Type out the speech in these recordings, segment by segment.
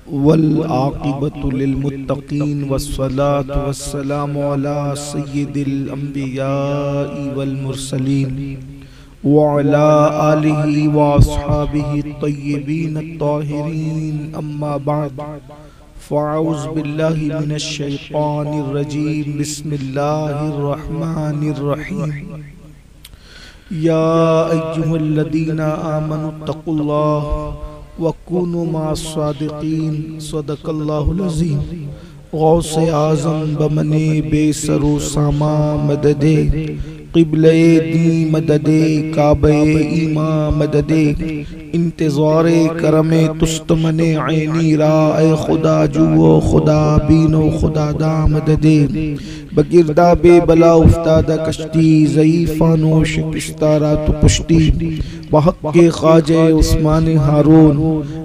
वल आक़िबतु लिल मुत्तक़ीन वस्सलातु वस्सलामु अला सय्यिदिल अंबियाइ वल मुरसलीन व अला आलिहि व अस्हाबिहि तय्यिबीन अत्ताहिरीन अम्मा बअद फ़अऊज़ु बिल्लाहि मिनश शैतानिर रजीम बिस्मिल्लाहिर रहमानिर रहीम या अय्युहल्लज़ीना आमनुत्तक़ुल्लाह वकुनु मास्सादिक़ीन सदक़ल्लाहुल अज़ीम। गौसे आज़म बमने बेसरो सामा मददे क़िबले दी मददे काबे ईमा मददे इंतज़ारे करमे तुस्तमने ऐनी राए खुदा जुओ खुदा बीनो खुदा दा मददे बगिरदा बेबला उफ्तादा कश्ती ज़ईफ़ानो शिकस्तारा तो पुश्ती बहक के ख्वाजे उस्मान हारून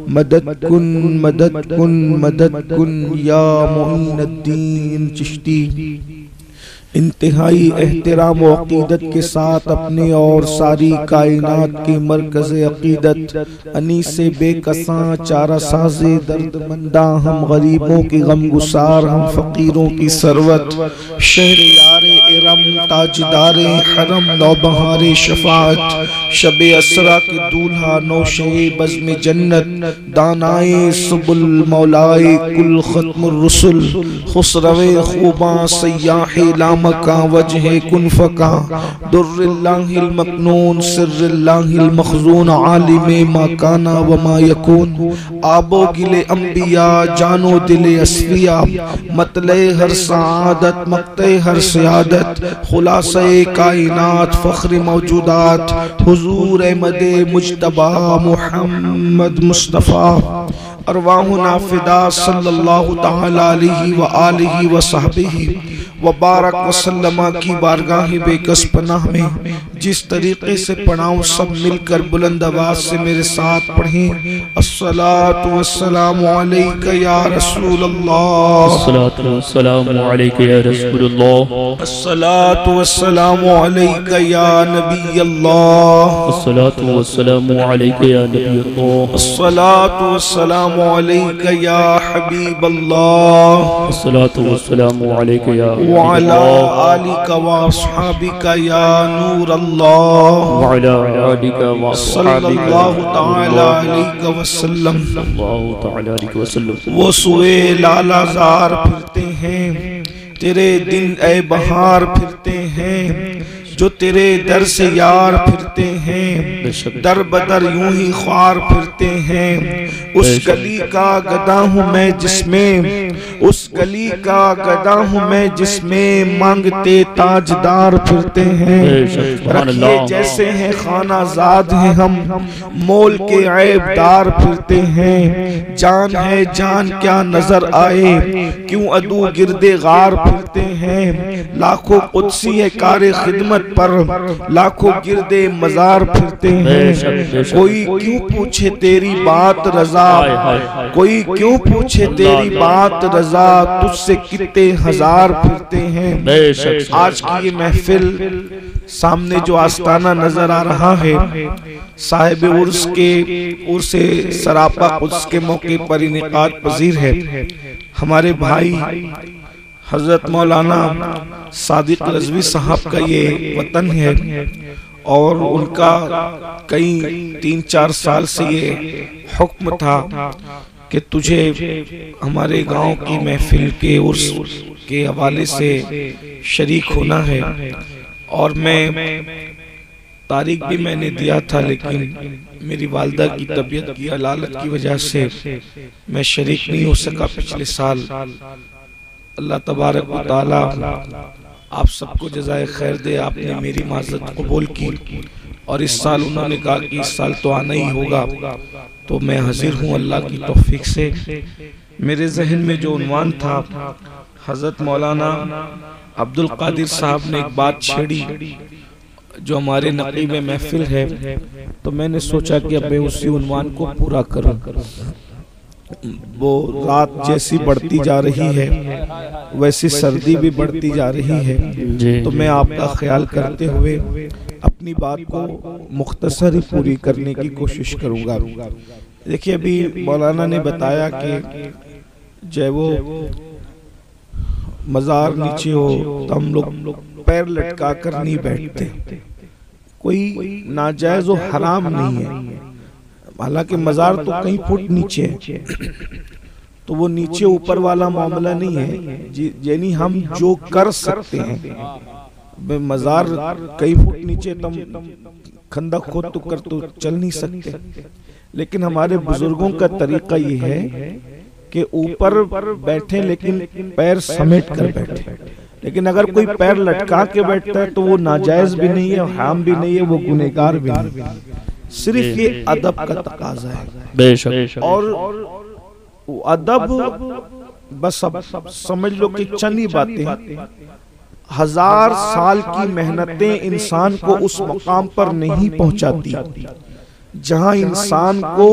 मदद कुन मदद कुन मदद कुन या मुईनुद्दीन चिश्ती। इंतहाई एहतराम व अक़ीदत के साथ अपने और सारी कायनात के मरकज़ अक़ीदत अनीसे बेकसां चारा साज़े दर्दमंदा हम गरीबों के गम गुसार हम फ़कीरों की सरवत शहरयारे इरम ताजदारे हरम नौबहारे शफ़ाअत शबे असरा के दूल्हा नौशे बज़्म जन्नत दानाए सुबुल मौलाए कुल ख़त्मुर रुसुल खुसरवे खूबा सय्याहे लामका वजहे कुनफका दुर्रिल्लाहिल मकनून सिर्रिल्लाहिल मखज़ून आलिमे मा काना व मा यकून आबो गिले अंबिया जानो दिले अस्फिया मतले हर सआदत मक्ते हर सियादत खुलासे कायनात फ़ख्र मौजूदात हुजूर अहमदे मुज्तबा मुहम्मद मुस्तफ़ा अरवाहुना फ़िदा सल्लल्लाहु तआला अलैहि व आलिहि व सहबिहि व बारक वसल्लमा की बारगाह बेकस पनाह में जिस तरीके से पढ़ाऊं सब मिलकर बुलंद आवाज से मेरे साथ पढ़ें। अस्सलातु वस्सलामु अलैका या रसूल अल्लाह, अस्सलातु वस्सलामु अलैका या रसूल अल्लाह, अस्सलातु वस्सलामु अलैका या नबी अल्लाह, अस्सलातु वस्सलामु अलैका या नबी अल्लाह, अस्सलातु वस्सलामु अलैका या हबीब अल्लाह, अस्सलातु वस्सलामु अलैका या व अला आलिका व अस्हाबिका या नूर अल्लाह व अला आलिका व सल्लल्लाहु तआला अलैहि वसल्लम। सल्लल्लाहु तआला अलैहि वसल्लम। वो सुए लालाजार फिरते हैं तेरे दिन ए बहार फिरते हैं जो तेरे दर से यार फिरते हैं दर बदर यूं ही ख्वार फिरते हैं। उस गली का गदा हूँ मैं जिसमें, उस गली का गदा हूँ मैं जिसमें मांगते ताजदार फिरते हैं। रखिए जैसे हैं खाना ज़ाद हैं हम मोल के ऐबदार फिरते हैं। जान है जान क्या नजर आए क्यों अदू गिरदे गार फिरते हैं। लाखों कुदसी है कारे खिदमत पर लाखों गिरदे मजार फिरते हैं। कोई क्यों पूछे तेरी बात रजा, कोई क्यों पूछे तेरी बात रजा तुझसे कितने हजार फिरते हैं। आज की ये महफिल सामने जो आस्ताना नजर आ रहा है साहिब उर्स के उर्से सरापा कुद्स के मौके पर इनेकाद पजीर है। हमारे भाई हजरत मौलाना सादिक रज़वी साहब का ये वतन है और उनका कई 3-4 साल से ये हुक्म था कि तुझे हमारे गांव की महफिल के उर्स के हवाले से शरीक होना है। और मैं तारीख भी मैंने दिया था लेकिन मेरी वालदा की तबीयत की हलालत की वजह से मैं शरीक नहीं हो सका पिछले साल। अल्लाह तबारक व तआला आप सबको जज़ाए खैर दे। आपने मेरी माज़रत कबूल की और इस साल उन्होंने कहा कि इस साल तो आना ही होगा, तो मैं हाजिर हूँ अल्लाह की तौफीक से। मेरे जहन में जो उन्वान था हज़रत मौलाना अब्दुल कादिर साहब ने एक बात छेड़ी जो हमारे नक़ीब महफिल है, तो मैंने सोचा कि अब मैं उसी उन्वान को पूरा करूँ। वो रात जैसी बढ़ती जा रही है वैसी सर्दी भी बढ़ती जा रही है, तो मैं आपका ख्याल करते हुए अपनी बात को मुख्तसर ही पूरी करने की कोशिश करूंगा। देखिए अभी मौलाना ने बताया कि जब वो मज़ार नीचे हो तो हम लोग पैर लटका कर नहीं बैठते, कोई नाजायज और हराम नहीं है। हालांकि मज़ार तो कहीं फुट नीचे है, तो वो नीचे ऊपर वाला मामला नहीं है, यानी हम जो कर सकते हैं। मज़ार कई फुट नीचे तुम खंदक खोद तो कर तो चल नहीं सकते, लेकिन हमारे बुजुर्गों का तरीका ये है कि ऊपर बैठे लेकिन पैर समेट कर बैठे। लेकिन अगर कोई पैर लटका के बैठता है तो वो नाजायज भी नहीं है, हराम भी नहीं है, वो गुनहगार भी नहीं है। सिर्फ ये अदब का तकाजा है। बेशक। और अदब बस अब समझ लो कि चंद ही बातें, 1000 साल की मेहनतें इंसान को उस मकाम पर नहीं पहुंचाती जहां इंसान को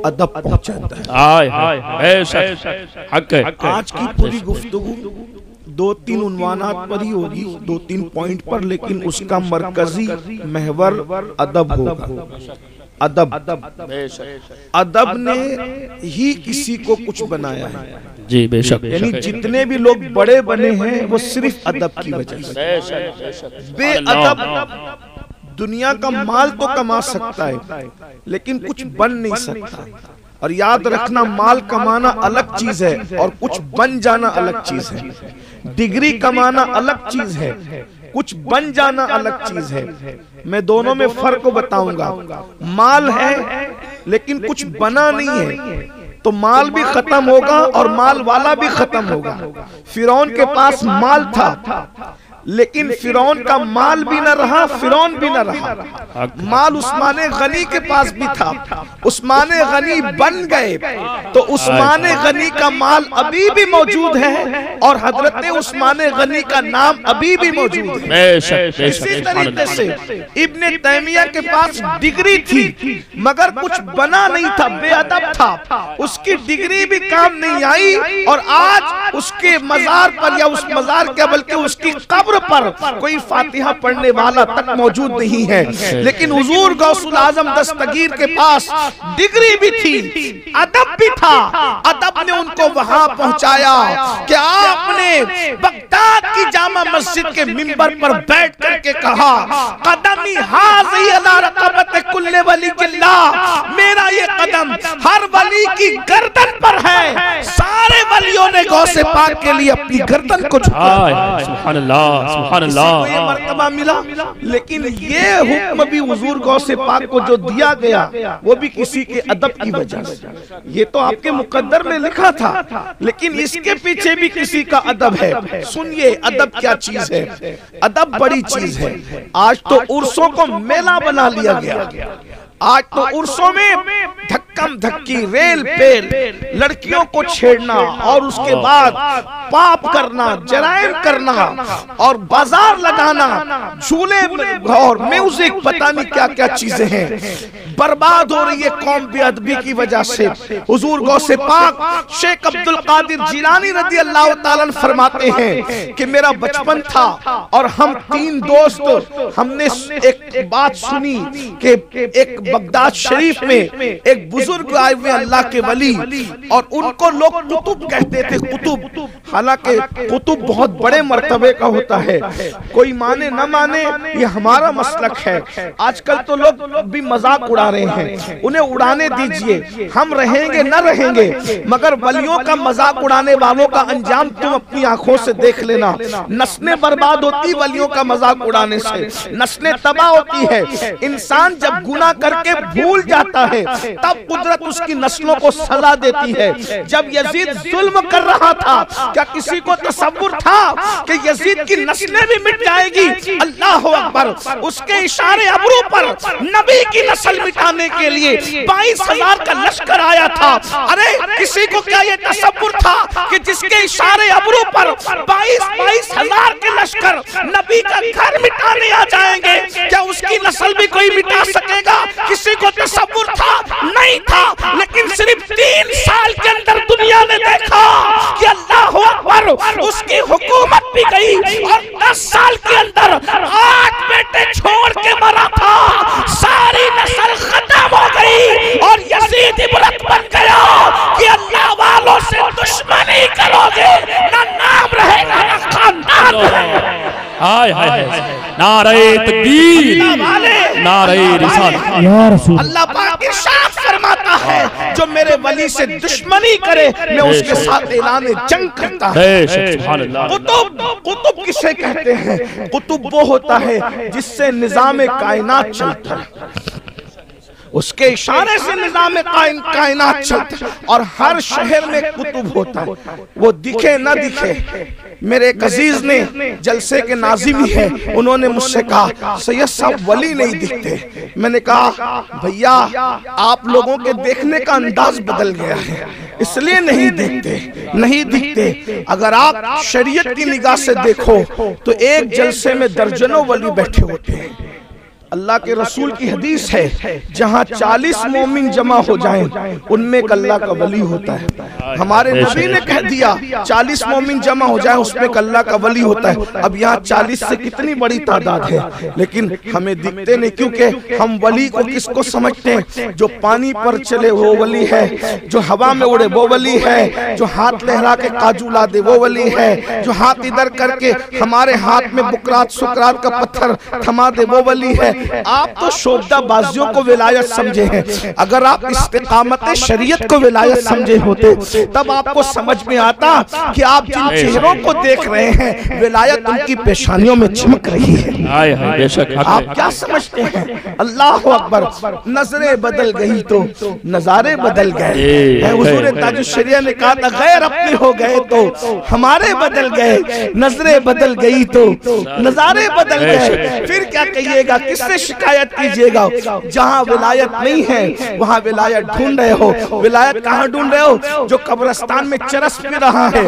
अदब पहुंचाता है। आज की पूरी गुफ्तगू 2-3 उन्वानात पर ही होगी, 2-3 पॉइंट पर, लेकिन उसका मरकजी महवर अदब होगा। अदब ने ही किसी को कुछ बनाया है। जी बेशक। यानी जितने भी लोग बड़े बने हैं वो सिर्फ अदब की वजह से। बेअदब दुनिया का माल तो कमा सकता है लेकिन कुछ बन नहीं सकता। और याद रखना, माल कमाना अलग चीज है और कुछ बन जाना अलग चीज है। डिग्री कमाना अलग चीज है, कुछ बन जाना अलग चीज है। मैं दोनों में फर्क बताऊंगा। माल है लेकिन कुछ बना नहीं है तो माल भी खत्म होगा और माल वाला भी खत्म होगा। फिरौन के पास माल था लेकिन फिरौन का माल भी न रहा, फिरौन भी न रहा। माल उस्माने गनी के पास भी था, उस्माने गनी बन गए तो उस्माने गनी का माल अभी भी मौजूद है और हजरत उस्माने गनी का नाम अभी भी मौजूद है। इसी तरीके से इब्ने तैमिया के पास डिग्री थी मगर कुछ बना नहीं था, बेअदब था, उसकी डिग्री भी काम नहीं आई और आज उसके मजार पर या उस मजार के बल्कि उसकी कब्र पर कोई फातिहा पढ़ने वाला तक मौजूद नहीं है। लेकिन हुजूर गौसुल आजम दस्तगीर के पास डिग्री भी थी, अदब भी था। अदब ने उनको वहां पहुंचाया कि आपने बगदाद की जामा मस्जिद के मिंबर पर बैठ करके कहा, कदमी हाज़ी अला रक़बत कुल्ले वली किल्लाह, मेरा ये कदम हर वली की गर्दन पर है। सारे वलियों ने गौसे पाक के लिए अपनी गर्दन को झुकाया। सुभान अल्लाह, सुभान अल्लाह। ये मर्तबा मिला, लेकिन ये हुक्म भी हुजूर गौसे पाक को जो दिया गया वो भी किसी के अदब की वजह से। ये तो आपके मुकद्दर में लिखा था लेकिन इसके पीछे भी किसी का अदब है। सुनिए अदब क्या चीज है। अदब बड़ी चीज है। आज तो उर्सों को मेला बना लिया गया। आज तो उर्सों में धक्कम धक्की, रेल पेल, लड़कियों को छेड़ना और उसके बाद पाप करना, जराइम करना और बाजार लगाना, झूले और म्यूजिक, पता नहीं क्या क्या चीजें हैं। बर्बाद हो रही है कौम बेअदबी की वजह से। हुजूर गौसे पाक शेख अब्दुल कादिर जिलानी रज़ी अल्लाह ताला अन्हु फरमाते हैं कि मेरा बचपन था और हम 3 दोस्त, हमने एक बात सुनी कि एक बगदाद शरीफ में एक बुजुर्ग आए हुए अल्लाह के वली और उनको लोग कुतुब कहते थे। कुतुब, हालांकि कुतुब बहुत बड़े मर्तबे का होता है। कोई माने न माने ये हमारा मसलक है। आजकल तो लोग भी मजाक उड़ा रहे हैं, उन्हें उड़ाने दीजिए, हम रहेंगे न रहेंगे, मगर वलियों का मजाक उड़ाने वालों का अंजाम तुम अपनी आंखों से देख लेना। नस्लें बर्बाद होती वलियों का मजाक उड़ाने से, नस्लें तबाह होती है। इंसान जब गुनाह करके भूल जाता है तब कुदरत उसकी नस्लों को सजा देती है। जब यजीद जुल्म कर रहा था, क्या किसी को तसव्वुर था कि यजीद की नस्लें भी मिट जाएगी? अल्लाह अकबर। उसके इशारे अबरू पर नबी की नस्ल मिटाने के लिए 22,000 का लश्कर आया था। अरे किसी को क्या ये तसव्वुर था कि जिसके इशारे अबरू पर 22,000 के लश्कर नबी का घर मिटाने आ जाएंगे? क्या उसकी नस्ल भी कोई मिटा सकेगा? किसी को तसव्वुर था? नहीं था। लेकिन सिर्फ 3 साल के अंदर दुनिया ने देखा कि अल्लाह अकबर, उसकी हुकूमत भी गई और 10 साल के अंदर 8 बेटे छोड़ के मरा था। सारी नस्ल खत्म हो गई और यजीद इब्न हाय हाय नारे तकबीर, नारे रिसालत। या रसूल अल्लाह पाक इरशाद फरमाता है जो मेरे वली से दुश्मनी करे मैं उसके साथ ऐलान जंग करता हूं। कुतुब किसे कहते हैं? कुतुब वो होता है जिससे निजाम कायनात चलता है, उसके इशारे से निजाम कायनात चलता है। और हर शहर में कुतुब होता है, वो दिखे ना दिखे। मेरे एक अजीज ने जलसे के नाज़िम ही है, उन्होंने मुझसे कहा सैयद साहब वली नहीं दिखते। मैंने कहा भैया आप लोगों के देखने का अंदाज बदल गया है, इसलिए नहीं दिखते। अगर आप शरीयत की निगाह से देखो तो एक जलसे में दर्जनों वली बैठे होते हैं। अल्लाह के रसूल की हदीस है जहाँ 40 मोमिन जमा हो जाएं उनमें एक अल्लाह का वली होता है। हमारे नबी ने कह दिया 40 मोमिन जमा हो जाएं उसमें एक अल्लाह का वली होता है। अब यहाँ 40 से कितनी बड़ी तादाद है, लेकिन हमें दिखते नहीं, क्योंकि हम वली को किसको समझते हैं? जो पानी पर चले वो वली है, जो हवा में उड़े वो वली है, जो हाथ लहरा के काजू ला दे वो वली है, जो हाथ इधर करके हमारे हाथ में बुकरात सुकरात का पत्थर थमा दे वो वली है। आप तो शोबदाबाजियों को विलायत समझे हैं। अगर आप इस्तिकामत शरीयत को विलायत समझे होते तब आपको समझ में आता कि आप जिन चेहरों को देख रहे हैं विलायत उनकी पेशानियों में चमक रही है। आप क्या समझते हैं? अल्लाह अकबर। नजरें बदल गई तो नजारे बदल गए। हुजूर ताजुश्शरिया ने कहा था गैर अपने हो गए तो हमारे बदल गए, नजरें बदल गई तो नजारे बदल गए। फिर क्या कहिएगा, किससे शिकायत कीजिएगा? जहां विलायत नहीं है वहां विलायत ढूंढ रहे हो। विलायत कहां ढूंढ रहे हो? जो कब्रिस्तान में चरस पी रहा है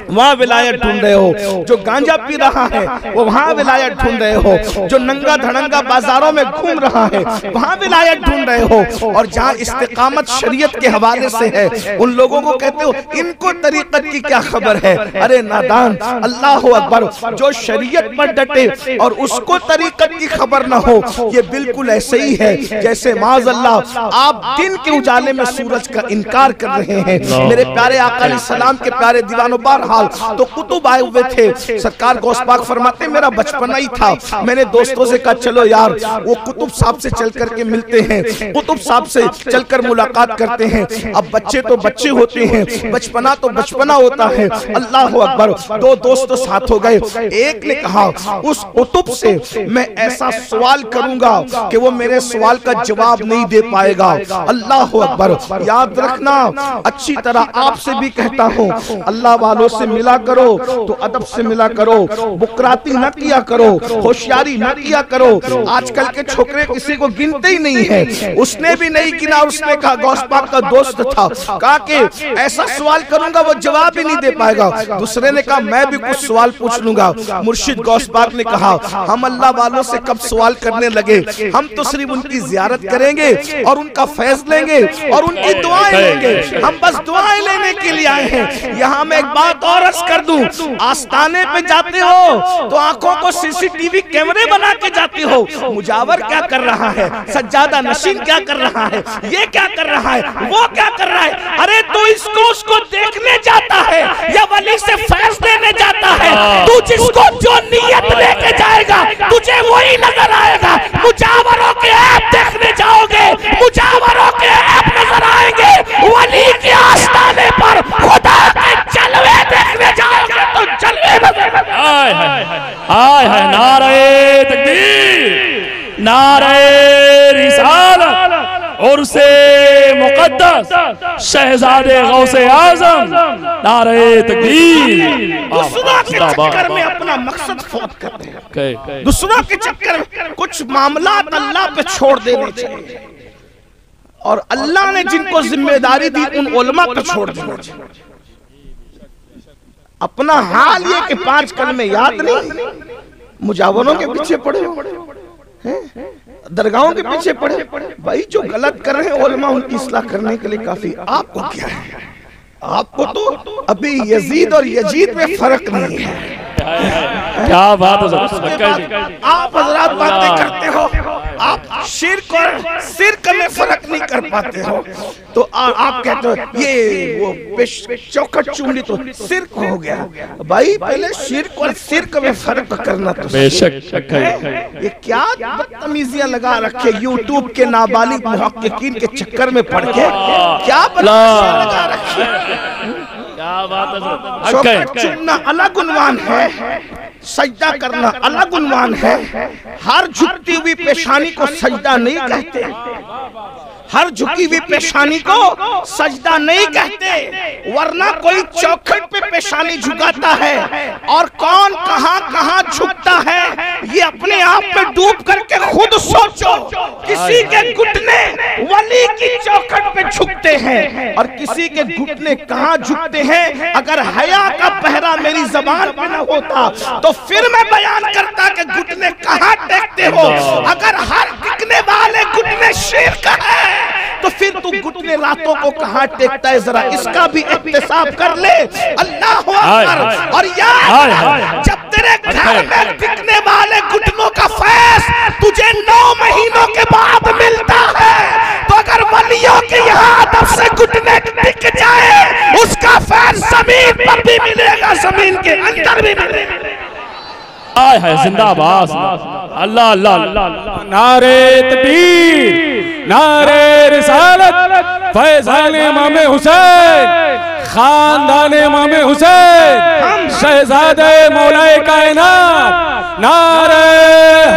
वहां विलायत ढूंढ रहे हो। जो गांजा पी रहा है वो वहां विलायत ढूंढ रहे हो। जो नंगा धड़ंगा बाजारों में घूम रहा है वहां विलायत ढूंढ रहे हो। और जहां इस्तिकामत शरीयत के हवाले से है उन लोगों को कहते हो इनको तरीकत की क्या खबर है? अरे नादान, अल्लाह अकबर। जो शरीयत पर डटे और उसको तरीकत की खबर ना हो, ये बिल्कुल ऐसे ही है जैसे माज़अल्लाह आप दिन के उजाले में सूरज का इनकार कर रहे हैं। मेरे प्यारे आका अलैहिस्सलाम के प्यारे दीवानों, बहरहाल तो कुतुब आए हुए थे। सरकार गौस पाक फरमाते मेरा बचपना ही था, मैंने दोस्तों से कहा चलो यार वो कुतुब साहब से चल करके मिलते हैं, कुतुब साहब से चलकर मुलाकात करते हैं। अब बच्चे तो बच्चे होते हैं, बचपना तो बचपना होता है। अल्लाह अकबर। दो दोस्त साथ हो गए। एक ने कहा उस कुतुब से मैं ऐसा सवाल करूंगा कि वो मेरे सवाल का जवाब नहीं दे पाएगा। अल्लाह अकबर। याद रखना, अच्छी तरह आपसे भी कहता हूँ, अल्लाह वालों से मिला करो तो अदब से मिला करो, बुकराती न किया करो, होशियारी न किया करो। आजकल के छोकरे किसी को गिनते ही नहीं है। उसने भी नहीं गिना। उसने कहा गौस पाक का दोस्त था, कहा कि ऐसा सवाल करूंगा वो जवाब ही नहीं दे पाएगा। दूसरे ने कहा मैं भी कुछ सवाल पूछ लूंगा। मुर्शिद गौस पाक ने कहा हम अल्लाह वालों से कब सवाल करने लगे, हम तो सिर्फ उनकी जियारत करेंगे और उनका फैज लेंगे और उनकी दुआएं लेंगे। हम बस दुआएं लेने के लिए आए हैं। यहाँ मैं एक बात और अर्ज कर दूं, आस्ताने पे जाते हो तो आंखों को सीसीटीवी कैमरे बना के जाते हो। मुजावर क्या कर रहा है, सज्जादा नशीन क्या कर रहा है, ये क्या कर रहा है, वो क्या कर रहा है। अरे तू इसको उसको देखने जाता है या वली से फैज लेने जाता है? तू जिसको जो नियत लेके जाएगा तुझे वही नजर आएगा। मुजावरों के ऐप देखने जाओगे, मुजावरों के ऐप नजर आएंगे। वली के आस्ताने पर खुदा के जलवे देखने जाओगे तो जलवे नजर आए। नारे तकबीर, नारे रिसालत और से मुकद्दस शहजादे गौसे आज़म, नारे तकबीर। दूसरों के चक्कर में अपना मकसद फौत करते हैं। दूसरों के चक्कर में कुछ मामला अल्लाह पे छोड़ देने चाहिए और अल्लाह ने जिनको जिम्मेदारी दी उन उलमा पे छोड़ देना चाहिए। अपना हाल ये कि 5 कलमे याद नहीं, मुजावरों के पीछे पड़े हो, दरगाहों के पीछे पड़े। भाई जो गलत कर रहे हैं उलमा उनकी इस्लाह करने के लिए काफी। आपको क्या है? आपको तो अभी यजीद और यजीद में फर्क नहीं है। क्या बात है। आप हजरात बातें करते हो, आप शिर्क और सिर्क में फर्क नहीं कर पाते हो तो आप कहते हो ये वो चौखट चूमनी तो सिर्क हो गया। भाई पहले शिर्क और सिर्क में फर्क करना तो बेशक। ये क्या बदतमीजियां लगा रखे यूट्यूब के नाबालिग मुहक्किकीन के चक्कर में पड़ के, क्या बदतमीजियां लगा रखी। क्या बात है। चौखट चूमना अलग उन्वान है, सजदा करना अलग उन्वान है। हर झुकती हुई पेशानी को सजदा नहीं कहते, हर झुकी हुई पेशानी को सजदा नहीं कहते, वरना कोई चौखट पे पेशानी झुकाता है और कौन कहां कहां झुकता है ये अपने आप में डूब करके खुद सोचो। किसी के घुटने वली की चौखट पे झुकते हैं और किसी के घुटने कहां झुकते हैं। अगर हया का पहरा मेरी जबान पे न होता तो फिर मैं बयान करता कि घुटने कहां टेकते हो। अगर हर टिकने वाले घुटने शिर्क है तो फिर तू घुटने रातों को कहां टेकता है, जरा इसका भी एहतिसाब कर ले। अल्लाह अकबर। और यार जब तेरे घर में टिकने वाले घुटनों का फैज तुझे 9 महीनों के बाद मिलता है तो अगर वलियों के यहाँ अदब से घुटने टिक जाए उसका फैज जमीन पर भी मिलेगा, जमीन के अंदर भी मिलेगा। है जिंदाबाद। अल्लाह अल्लाह। नारे तकबीर, नारे रिसालत, फैज़ान इमाम हुसैन, खानदान इमाम हुसैन, शहजादे मौलाए कायनात, नारे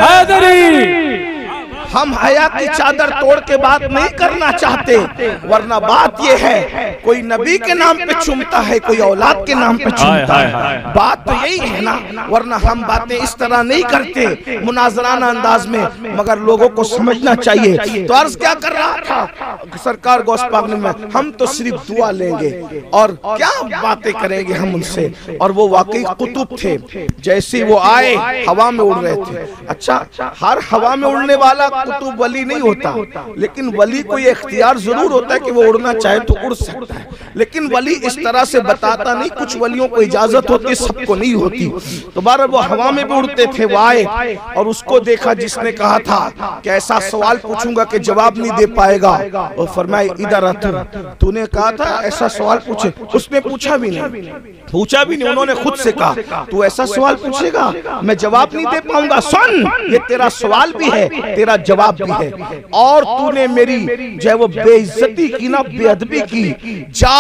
हैदरी। हम हया की चादर तोड़ के बात नहीं करना चाहते, वरना बात यह है कोई नबी के नाम पे चूमता है, कोई औलाद के नाम पे चूमता है। बात तो यही है ना, वरना हम बातें इस तरह नहीं करते मुनाजराना अंदाज में, मगर लोगों को समझना चाहिए। तो अर्ज क्या कर रहा था सरकार गौस पाक ने, हम तो सिर्फ दुआ लेंगे और क्या बातें करेंगे हम उनसे। और वो वाकई कुतुब थे, जैसे वो आए हवा में उड़ रहे थे। अच्छा, हर हवा में उड़ने वाला कुतुब वली नहीं होता, लेकिन वली को ये इख्तियार जरूर होता है कि वो उड़ना चाहे तो उड़ सकता है, लेकिन वली इस तरह से बताता नहीं। कुछ वलियों को इजाजत होती, सबको नहीं होती। तो बार वो हवा में भी उड़ते थे। वो आए और उसको देखा जिसने कहा था कि ऐसा सवाल पूछूंगा कि जवाब नहीं दे पाएगा, और फरमाए इधर आ, तूने कहा था ऐसा सवाल पूछे। उसने पूछा भी नहीं, उन्होंने खुद से कहा तू ऐसा सवाल पूछेगा मैं जवाब नहीं दे पाऊंगा। सुन, ये तेरा सवाल भी है, तेरा जवाब भी है, और तूने मेरी जो है वो बेइज्जती की ना, बेअदबी की, जा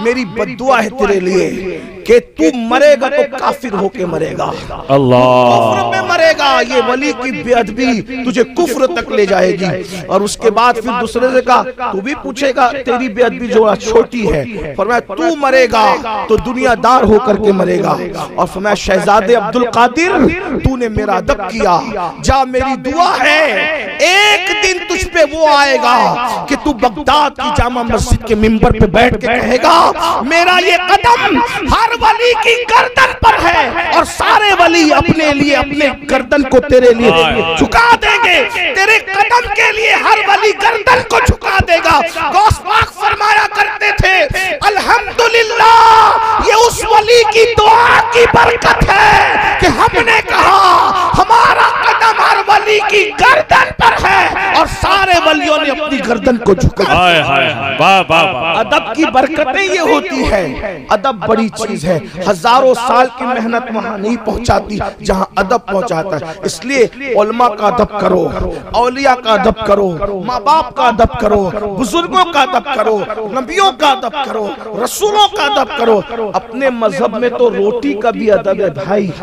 मेरी बद्दुआ है तेरे लिए कि तू मरेगा तो काफिर होके मरेगा, कुफ्र में मरेगा। ये वली की बेअदबी तुझे कुफ्र तक ले जाएगी। और उसके बाद फिर दूसरे से कहा तू भी पूछेगा, तेरी बेअदबी जो छोटी है, फरमाया तू मरेगा तो दुनियादार होकर के मरेगा। और फरमाया शहजादे अब्दुल कादिर तूने मेरा अदब किया, जा मेरी दुआ है एक दिन तुझ पे वो आएगा कि तू बगदाद की जामा मस्जिद के मिंबर पे बैठ के कहेगा मेरा ये कदम हर वली की गर्दन पर है, और सारे वली अपने लिए अपने गर्दन को तेरे लिए झुका देंगे। तेरे कदम के लिए हर वली गर्दन को झुका देगा। गौस पाक फरमाया करते थे अल्हम्दुलिल्लाह, ये उस वली की दुआ की बरकत है कि हमने कहा हमारा कदम हर वली की गर्दन पर है और सारे वलियों ने अपनी गर्दन को झुका। अदब की बरकतें ये होती है। अदब बड़ी चीज है, हजारों साल की मेहनत वहां नहीं पहुंचाती जहां अदब पहुंचाता है। इसलिए उलमा का अदब करो, औलिया का अदब करो, माँ बाप का अदब करो, बुजुर्गों का अदब करो, नबियों का अदब करो, रसूलों का अदब करो। अपने मजहब में तो रोटी का भी अदब है भाई,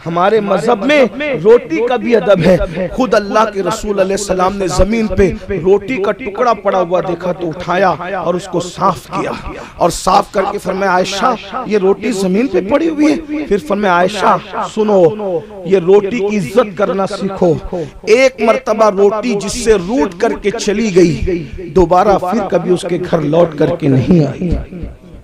हमारे मजहब में रोटी का भी अदब है। खुद अल्लाह के रसूल अलैहिस्सलाम ने जमीन पे रोटी का टुकड़ा पड़ा हुआ देखा तो उठाया और उसको साफ किया, और साफ करके फरमाया आयशा ये रोटी जमीन पे पड़ी हुई है। फिर फरमाया आयशा सुनो, ये रोटी की इज्जत करना सीखो। एक मर्तबा रोटी जिससे रूठ करके चली गई दोबारा फिर कभी उसके घर लौट करके नहीं आई।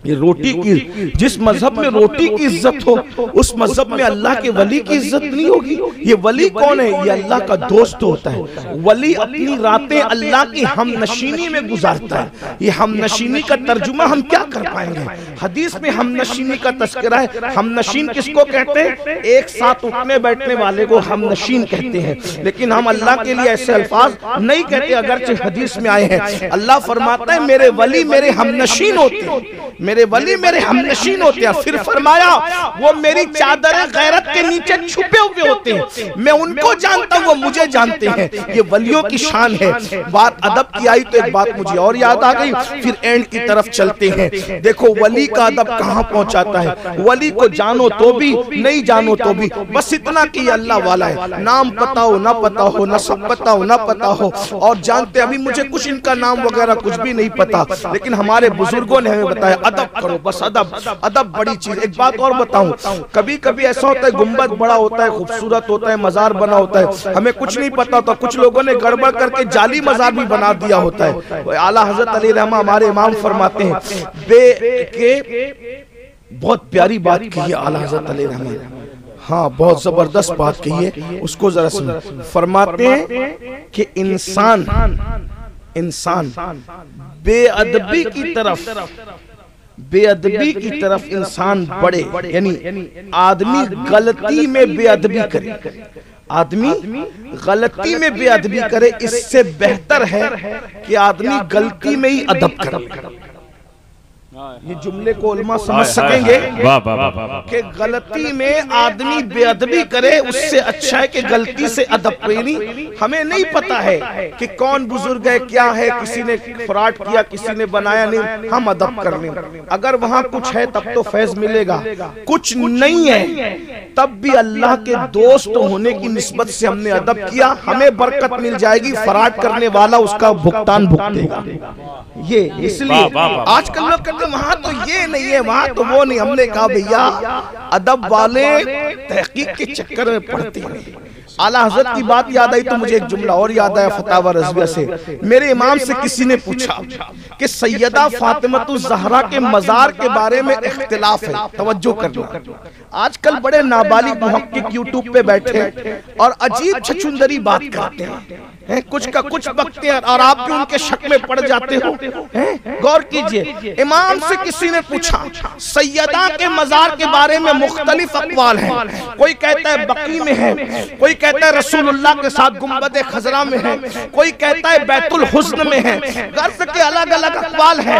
ये रोटी की, जिस मजहब में रोटी की इज्जत हो उस मजहब में अल्लाह के वली की इज्जत नहीं होगी। ये वली कौन है? ये अल्लाह का दोस्त होता है। वली अपनी रातें अल्लाह की हमनशीनी में गुजारता है। ये हमनशीनी का तर्जुमा हम क्या कर पाएंगे? हदीस में हमनशीनी का तस्करा है। हमनशीन किसको कहते हैं? एक साथ उठने बैठने वाले को हमनशीन कहते हैं, लेकिन हम अल्लाह के लिए ऐसे अल्फाज नहीं कहते, अगरचे हदीस में आए हैं। अल्लाह फरमाता है मेरे वली मेरे हमनशीन होते हैं, मेरे वली मेरे हमनशीन होते हैं। फिर फरमाया वो मेरी चादर गैरत के नीचे छुपे हुए होते हैं, मैं उनको जानता हूं, वो मुझे जानते हैं। ये वलियों की शान है। बात अदब की आई तो एक बात मुझे और याद आ गई, फिर एंड की तरफ चलते हैं। देखो वली का अदब कहां पहुंचाता है। वली को जानो तो भी, नहीं जानो तो भी, बस इतना कि अल्लाह वाला है। नाम पता हो ना पता हो, नसब पता हो ना पता हो, और जानते अभी मुझे कुछ इनका नाम वगैरह कुछ भी नहीं पता, लेकिन हमारे बुजुर्गों ने हमें बताया अदब करो, बस अदब। अदब बड़ी चीज। एक बात और बताऊं, कभी कभी ऐसा होता है गुंबद बड़ा होता है, खूबसूरत होता है, मजार बना होता है, हमें कुछ नहीं पता होता, कुछ लोगों ने गड़बड़ करके जाली मजार भी बना दिया होता है। आला हजरत अली रहमा हमारे इमाम फरमाते हैं बहुत प्यारी बात की है आला हजरत अली रहमा, हाँ बहुत जबरदस्त बात कही है, उसको जरा सुन। फरमाते हैं कि इंसान बेअदबी की तरफ इंसान बढ़े, यानी आदमी गलती में बेअदबी करे, आदमी गलती में बेअदबी करे, इससे बेहतर है कि आदमी गलती में ही अदब करे। ये जुमले को उलमा समझ सकेंगे कि गलती में आदमी बेअदबी करे, उससे अच्छा है कि गलती से अदब करे। हमें नहीं पता है कि कौन बुजुर्ग है, क्या है, किसी ने फ्रॉड किया, किसी ने बनाया, नहीं, हम अदब कर लें। अगर वहां कुछ है तब तो फैज मिलेगा, कुछ नहीं है तब भी अल्लाह के दोस्त होने की निस्बत से हमने अदब किया, हमें बरकत मिल जाएगी। फ्रॉड करने वाला उसका भुगतान भुगतेगा। ये इसलिए आजकल लोग कहते वहां तो ये नहीं है, वहां तो वो नहीं। हमने कहा भैया अदब वाले तहकीक के चक्कर में पड़ते हैं। आला हजरत की बात याद आई तो मुझे एक जुमला और याद आया फतावा रज़विया से। मेरे इमाम से किसी ने पूछा कि सैयदा फातिमतुज़ ज़हरा के मज़ार के बारे में इख्तिलाफ है, तवज्जो करना। आजकल बड़े नाबालिग मुहक्किक यूट्यूब पे बैठे और अजीब छछुंदरी बात करते हैं, कुछ का कुछ बकते हैं और आप भी उनके शक में पड़ जाते हो। गौर कीजिए, इमाम से किसी ने पूछा सैयदा के मज़ार के बारे में मुख्तलिफ अक़वाल हैं, कोई कहता है बकी में है, कोई कहता है रसूलुल्लाह के साथ गुंबद खजरा में है, कोई कहता है बैतुल हुस्न में है, गर्ज के अलग अलग अक़वाल हैं।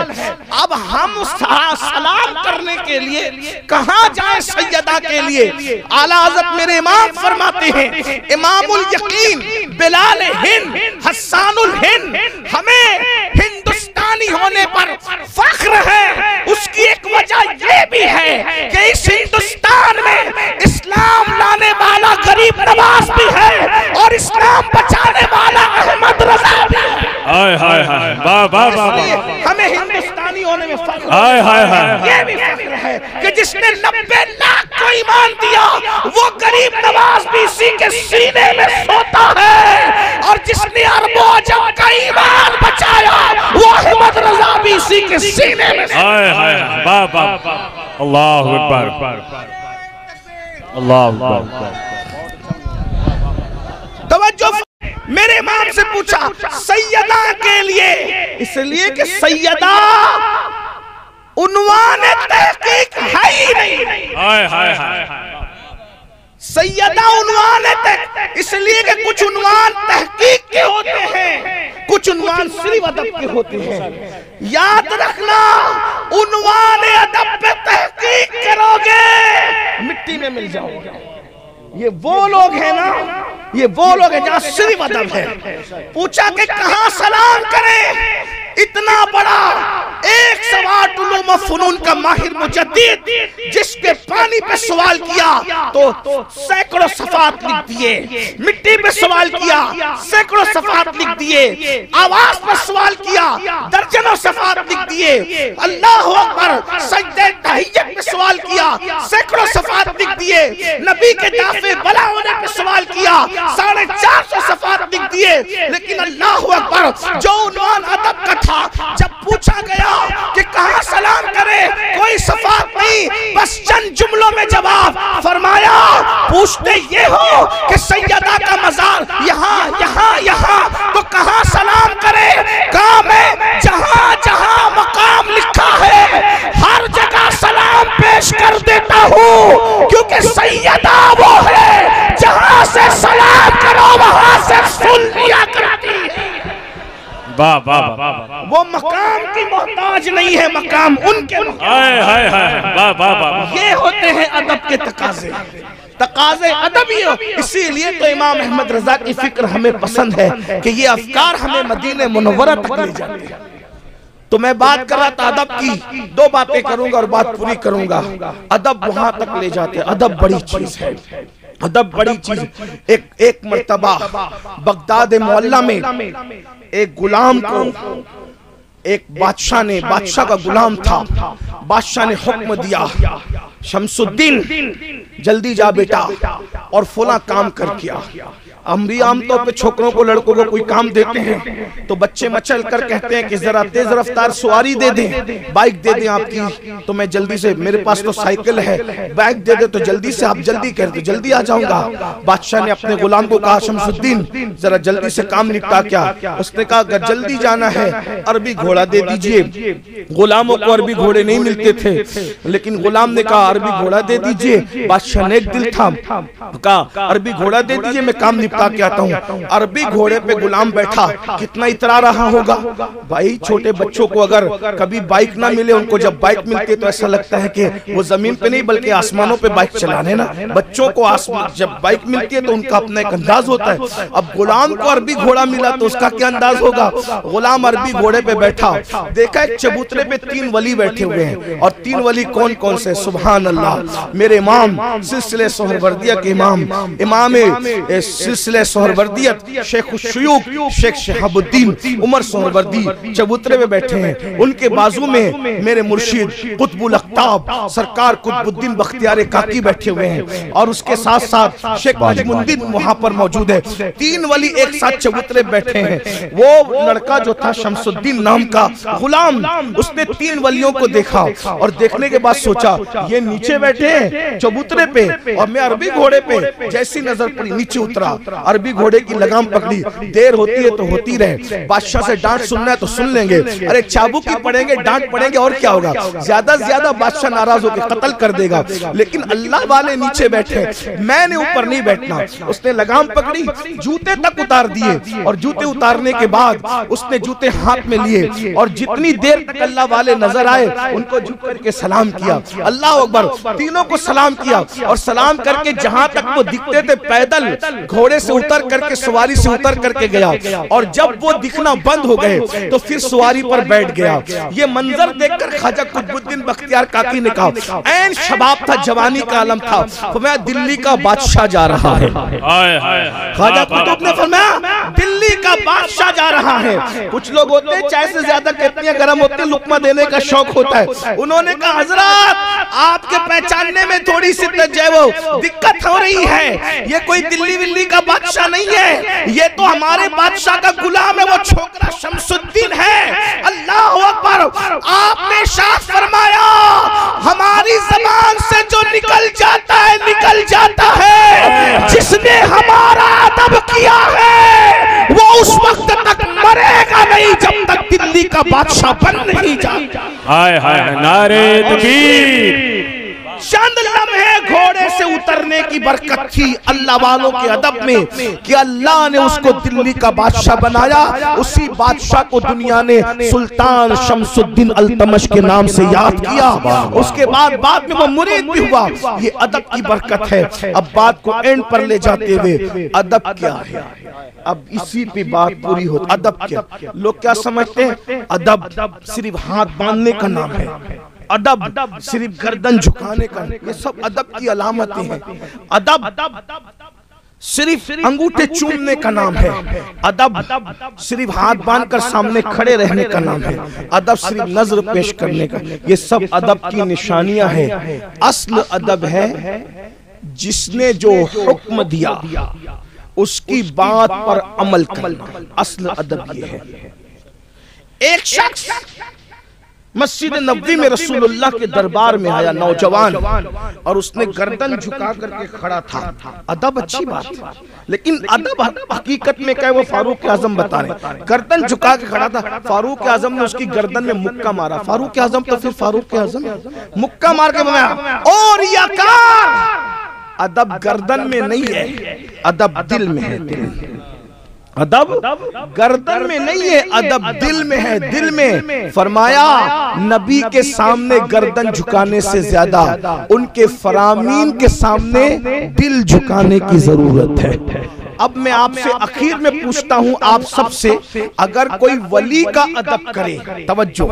अब हम सलाम करने के लिए कहाँ जाए सैयदा के लिए? आला हज़रत मेरे इमाम फरमाते हैं, इमामुल यकीन बिलाल हिंद हस्सानुल हिंद, हमें हिंदुस्तानी होने पर फख्र है। उसकी एक वजह ये भी है कि इस हिंदुस्तान में इस्लाम लाने वाला गरीब नवाज भी है और इस्लाम बचाने वाला अहमद रजा भी है। हाय हाय हाय, वाह वाह वाह। हमें हिंदुस्तानी होने में फख्र है। हाय हाय हाय, ये भी फख्र है कि जिसने 90 लाख को ईमान दिया वो गरीब नवाज भी इसी के सीने में सोता है, और जिसने अरबों अजम का ईमान बचाया वो अहमद रजा भी इसी के सीने में। हाय हाय, वाह वाह, अल्लाहु अकबर, अल्लाहु अकबर। तवज्जो, मेरे इमाम से पूछा सैयदा के लिए, इसलिए कि सैयदा उन्वान तहकीक है ही नहीं। हाय हाय हाय, सैयदा उन्वान इसलिए कि कुछ उन्वान तहकीक के होते हैं, कुछ उन्वान सिर्फ अदब के होते हैं। याद रखना, उन्वान अदब पे तहकीक करोगे मिट्टी में मिल जाओगे। ये वो लोग हैं ना, ये वो लोग हैं जहाँ सिर्फ अदब है। पूछा कि कहाँ सलाम करें? इतना बड़ा 108 उलूम फ़ुनून का माहिर मुजद्दिद जिसके पानी पे सवाल किया तो सैकड़ों सफ़ात लिख दिए, मिट्टी पे सवाल किया सैकड़ों सफ़ात लिख दिए, आवाज पर सवाल किया दर्जनों सफ़ात लिख दिए, अल्लाहु अकबर सजदे तहिय्यत पे सवाल किया सैकड़ों सफ़ात लिख दिए, नबी के दाफे बला होने पे सवाल किया 450 सफ़ात लिख दिए। लेकिन अल्लाहु अकबर जो उन्वान अदब का था, जब पूछा गया कि कहाँ सलाम करे, बस चंद जुमलों में जवाब फरमाया। पूछते ये हो कि सैयदा का मजार यहाँ यहाँ यहाँ तो कहाँ सलाम करे? काम है जहाँ जहाँ मकाम लिखा है हर जगह सलाम पेश कर देता हूँ, क्योंकि सैयदा वो है जहाँ से सलाम करो वहाँ से सुन लिया करती है। वाह वाह वाह, वो मकाम की मोहताज नहीं है, मकाम उनके। वाह वाह वाह, ये होते हैं अदब के तकाजे, तकाजे अदब ही हो। इसीलिए तो इमाम अहमद रजा की फिक्र हमें पसंद है कि ये अफकार हमें मदीने मुनव्वरा तक ले जाते हैं। तो मैं बात कर रहा था अदब की, दो बातें करूंगा और बात पूरी करूंगा। अदब वहां तक ले जाते हैं, अदब बड़ी चीज है, अदब बड़ी चीज। एक मर्तबा बगदाद मोहल्ला में एक गुलाम को एक बादशाह का गुलाम था, बादशाह ने हुक्म दिया, शमसुद्दीन जल्दी जा बेटा और फला काम कर किया। आमतौर पे छोकरों को लड़कों को कोई काम देते हैं तो बच्चे मचल कर कहते हैं कि जरा तेज रफ्तार सवारी दे दें, बाइक दे दें आपकी, तो मैं जल्दी से, मेरे पास तो साइकिल है, बाइक दे दे तो जल्दी से आप जल्दी कर दो, जल्दी आ जाऊंगा। बादशाह ने अपने गुलाम को कहा, शमसुद्दीन जरा जल्दी से काम निपटा क्या? उसने कहा अगर जल्दी जाना है अरबी घोड़ा दे दीजिए। गुलामों को अरबी घोड़े नहीं मिलते थे, लेकिन गुलाम ने कहा अरबी घोड़ा दे दीजिए। बादशाह ने एक दिल था, कहा अरबी घोड़ा दे दीजिए, मैं काम निपटा के आता हूँ। अरबी घोड़े पे गुलाम बैठा, कितना इतरा रहा होगा भाई। छोटे बच्चों को अगर कभी बाइक ना मिले, उनको जब बाइक मिलती है तो ऐसा लगता है कि वो जमीन पे नहीं बल्कि आसमानों पे बाइक चलाने ना। बच्चों को जब बाइक मिलती है तो उनका अपना एक अंदाज होता है। अब गुलाम को अरबी घोड़ा मिला तो उसका क्या अंदाज होगा। गुलाम अरबी घोड़े पे बैठा, देखा एक चबूतरे पे 3 वली बैठे हुए हैं, और 3 वली कौन कौन से? सुभान अल्लाह, मेरे इमाम सिलसिले सोहरवर्दिया के इमाम सिलसिले सोहरवर्दियत शेख शुयूख शेख शहाबुद्दीन उमर सोहरवर्दी चबूतरे में बैठे हैं। उनके बाजू में मेरे मुर्शिद कुतुबुल अख्ताब सरकार कुतुबुद्दीन बख्तियार काकी बैठे हुए हैं, और उसके साथ साथ शेख नजमुद्दीन वहां पर मौजूद है। 3 वली एक साथ चबूतरे बैठे हैं। वो लड़का जो था शमसुद्दीन नाम का गुलाम, उसने 3 वलियों को देखा और देखने के बाद सोचा ये नीचे बैठे हैं चबूतरे पे और मैं अरबी घोड़े पे। जैसी नजर पड़ी नीचे उतरा, अरबी घोड़े की लगाम पकड़ी। देर होती है तो होती रहे, बादशाह से डांट सुनना है तो सुन लेंगे, अरे चाबुकी पड़ेंगे, डांट पड़ेंगे, और क्या होगा, ज्यादा से ज्यादा बादशाह नाराज होकर कत्ल कर देगा। लेकिन अल्लाह वाले नीचे बैठे, मैंने ऊपर नहीं बैठना। उसने लगाम पकड़ी, जूते तक उतार दिए, और जूते उतारने के बाद उसने जूते हाथ में लिए, और जितनी देर तक अल्लाह वाले नजर आए उनको झुक करके सलाम किया, अल्लाह अकबर, तीनों को सलाम किया। और सलाम करके जहां तक वो दिखते थे पैदल घोड़े से उतर करके, सवारी से उतर करके गया, और जब वो दिखना बंद हो गए तो फिर सवारी पर बैठ गया। ये मंजर देखकर ख्वाजा कुतुबुद्दीन बख्तियार काकी ने कहा, ऐन शबाब था, जवानी का आलम था, फरमाया दिल्ली का बादशाह जा रहा है। ख्वाजा कुतुब ने फरमाया दिल्ली का बादशाह जा रहा है। कुछ लोग होते हैं चाय से ज्यादा कितनी गर्म होते हैं, लुकमा देने का शौक होता है। उन्होंने कहा हजरत आपके पहचानने में थोड़ी सी वो दिक्कत हो रही है, ये कोई दिल्ली विल्ली का बादशाह नहीं है, ये तो हमारे बादशाह का गुलाम है, वो छोकरा शमसुद्दीन है। अल्लाह अकबर। आपने इरशाद फरमाया हमारी जबान से जो निकल जाता है निकल जाता है, जिसने हमारा अदब किया है वो उस वक्त तक मरेगा नहीं जब तक दिल्ली का बादशाह बन नहीं जाता। हाय हाय नारे तकबीर। चंद लम्हे घोड़े से उतरने की बरकत थी अल्लाह वालों के अदब में कि अल्लाह ने उसको दिल्ली का बादशाह बनाया। उसी बादशाह को दुनिया ने सुल्तान शमसुद्दीन अल्तमश के नाम से याद किया। उसके बाद में वो मुरीद भी हुआ। ये अदब की बरकत है। अब बात को एंड पर ले जाते हुए अदब क्या है, अब इसी पे बात पूरी होती। अदब क्या, लोग क्या समझते हैं अदब सिर्फ हाथ बांधने का नाम है, अदब सिर्फ गर्दन झुकाने का, ये सब अदब की अलामतें हैं। अदब सिर्फ अंगूठे चूमने का नाम है, अदब सिर्फ हाथ बांधकर सामने खड़े रहने का नाम है, अदब सिर्फ नजर पेश करने का, ये सब अदब की निशानियां हैं। असल अदब है जिसने जो हुक्म दिया उसकी बात पर अमल करना, असल अदब ये है। एक शख्स मस्जिद नबवी में रसूलुल्लाह के दरबार में आया नौजवान और उसने गर्दन झुका करके खड़ा था। अदब अच्छी बात है, लेकिन अदब हकीकत में क्या है वो फारूक आजम बता रहे। गर्दन झुका के खड़ा था, फारूक आजम ने उसकी गर्दन में मुक्का मारा। फारूक आजम तो फिर फारूक आजम मुक्का मार के बनाया और याकार। अदब गर्दन में नहीं है, अदब दिल में है। दिल अदब गर्दन में नहीं है, अदब दिल में है। दिल में फरमाया नबी के सामने गर्दन झुकाने से ज्यादा उनके फरामीन के सामने दिल झुकाने की जरूरत है। अब मैं आपसे आखिर में पूछता हूं आप सबसे, अगर कोई वली का अदब करे, तवज्जो,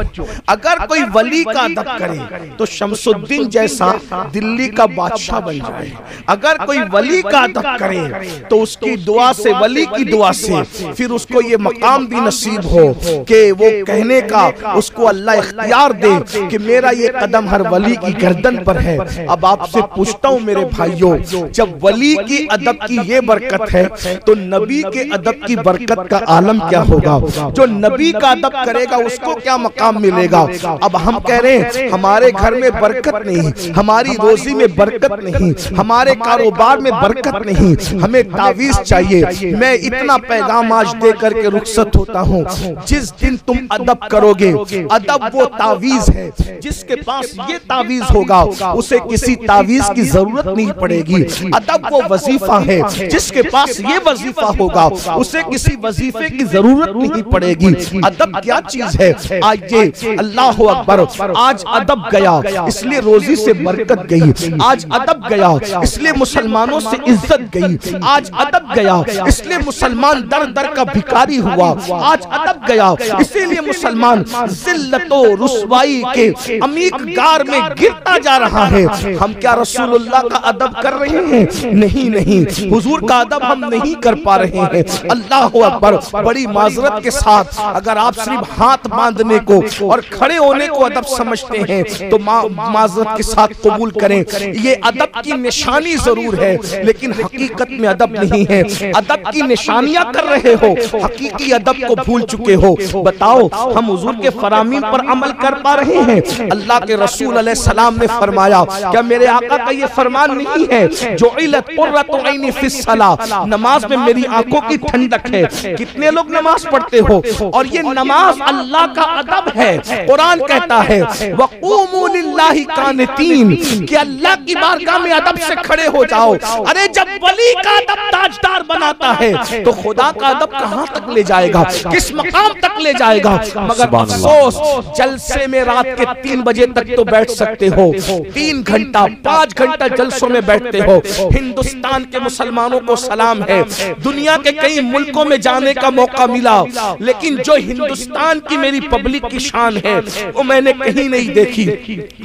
अगर कोई वली का अदब करे तो शमसुद्दीन जैसा दिल्ली का बादशाह बन जाए। अगर कोई वली का अदब करे तो उसकी दुआ से, वली की दुआ से फिर उसको ये मकाम भी नसीब हो कि वो कहने का उसको अल्लाह इख्तियार दे कि मेरा ये कदम हर वली की गर्दन पर है। अब आपसे पूछता हूं मेरे भाइयों, जब वली की अदब की ये बरकत है तो नबी के अदब की बरकत का आलम क्या होगा? जो नबी का अदब करेगा उसको क्या मकाम मिलेगा? अब हम कह रहे हैं हमारे घर में बरकत नहीं, हमारी रोजी में बरकत नहीं, हमारे कारोबार में बरकत नहीं, हमें तावीज चाहिए। मैं इतना पैगाम आज दे करके रुखसत होता हूँ, जिस दिन तुम अदब करोगे, अदब वो तावीज है। जिसके पास ये तावीज होगा उसे किसी तावीज की जरूरत नहीं पड़ेगी। अदब वो वजीफा है, जिसके पास ये वजीफा होगा उसे किसी वजीफे की जरूरत नहीं पड़ेगी। अदब क्या चीज है? आज ये अल्लाह अकबर, आज अदब गया इसलिए रोजी से बरकत गई, आज अदब गया इसलिए मुसलमानों से इज्जत गई, आज अदब गया इसलिए मुसलमान दर दर का भिखारी हुआ, आज अदब गया इसीलिए मुसलमान जिल्लतो रुसवाई के अमीक गार में गिरता जा रहा है। हम क्या रसूलुल्लाह का अदब कर रहे हैं? नहीं नहीं, हुजूर का अदब हम नहीं कर पा रहे हैं। अल्लाह अकबर, बड़ी माजरत के साथ अगर आप सिर्फ हाथ बांधने को और खड़े होने को अदब समझते हैं तो माजरत के साथ कबूल करें, ये अदब की निशानी जरूर है लेकिन हकीकत में अदब नहीं है। अदब की निशानियां कर रहे हो, हकीकी अदब को भूल चुके हो। बताओ हम हुजूर के फरामीन पर अमल कर पा रहे हैं? अल्लाह के रसूल अलैहि सलाम ने फरमाया, क्या मेरे आका का ये फरमान नहीं है, जो इलत कुर्रतु ऐनी फिस सलाह, नमाज में मेरी आंखों की ठंडक है। कितने लोग नमाज पढ़ते हो? और ये नमाज अल्लाह का अदब है। कुरान कहता है वक़ूमू लिल्लाहि कानितीन, कि अल्लाह की बारगाह में अदब से खड़े हो जाओ। अरे जब वली का अदब ताजदार बनाता है तो खुदा का अदब कहां तक ले जाएगा, किस मकाम तक ले जाएगा? मगर अफसोस, जलसे में रात के 3 बजे तक तो बैठ सकते हो, 3 घंटा 5 घंटा जलसों में बैठते हो। हिंदुस्तान के मुसलमानों को सलाम है, दुनिया के कई मुल्कों में जाने का मौका मिला, लेकिन जो हिंदुस्तान की मेरी पब्लिक की शान है वो मैंने कहीं नहीं देखी।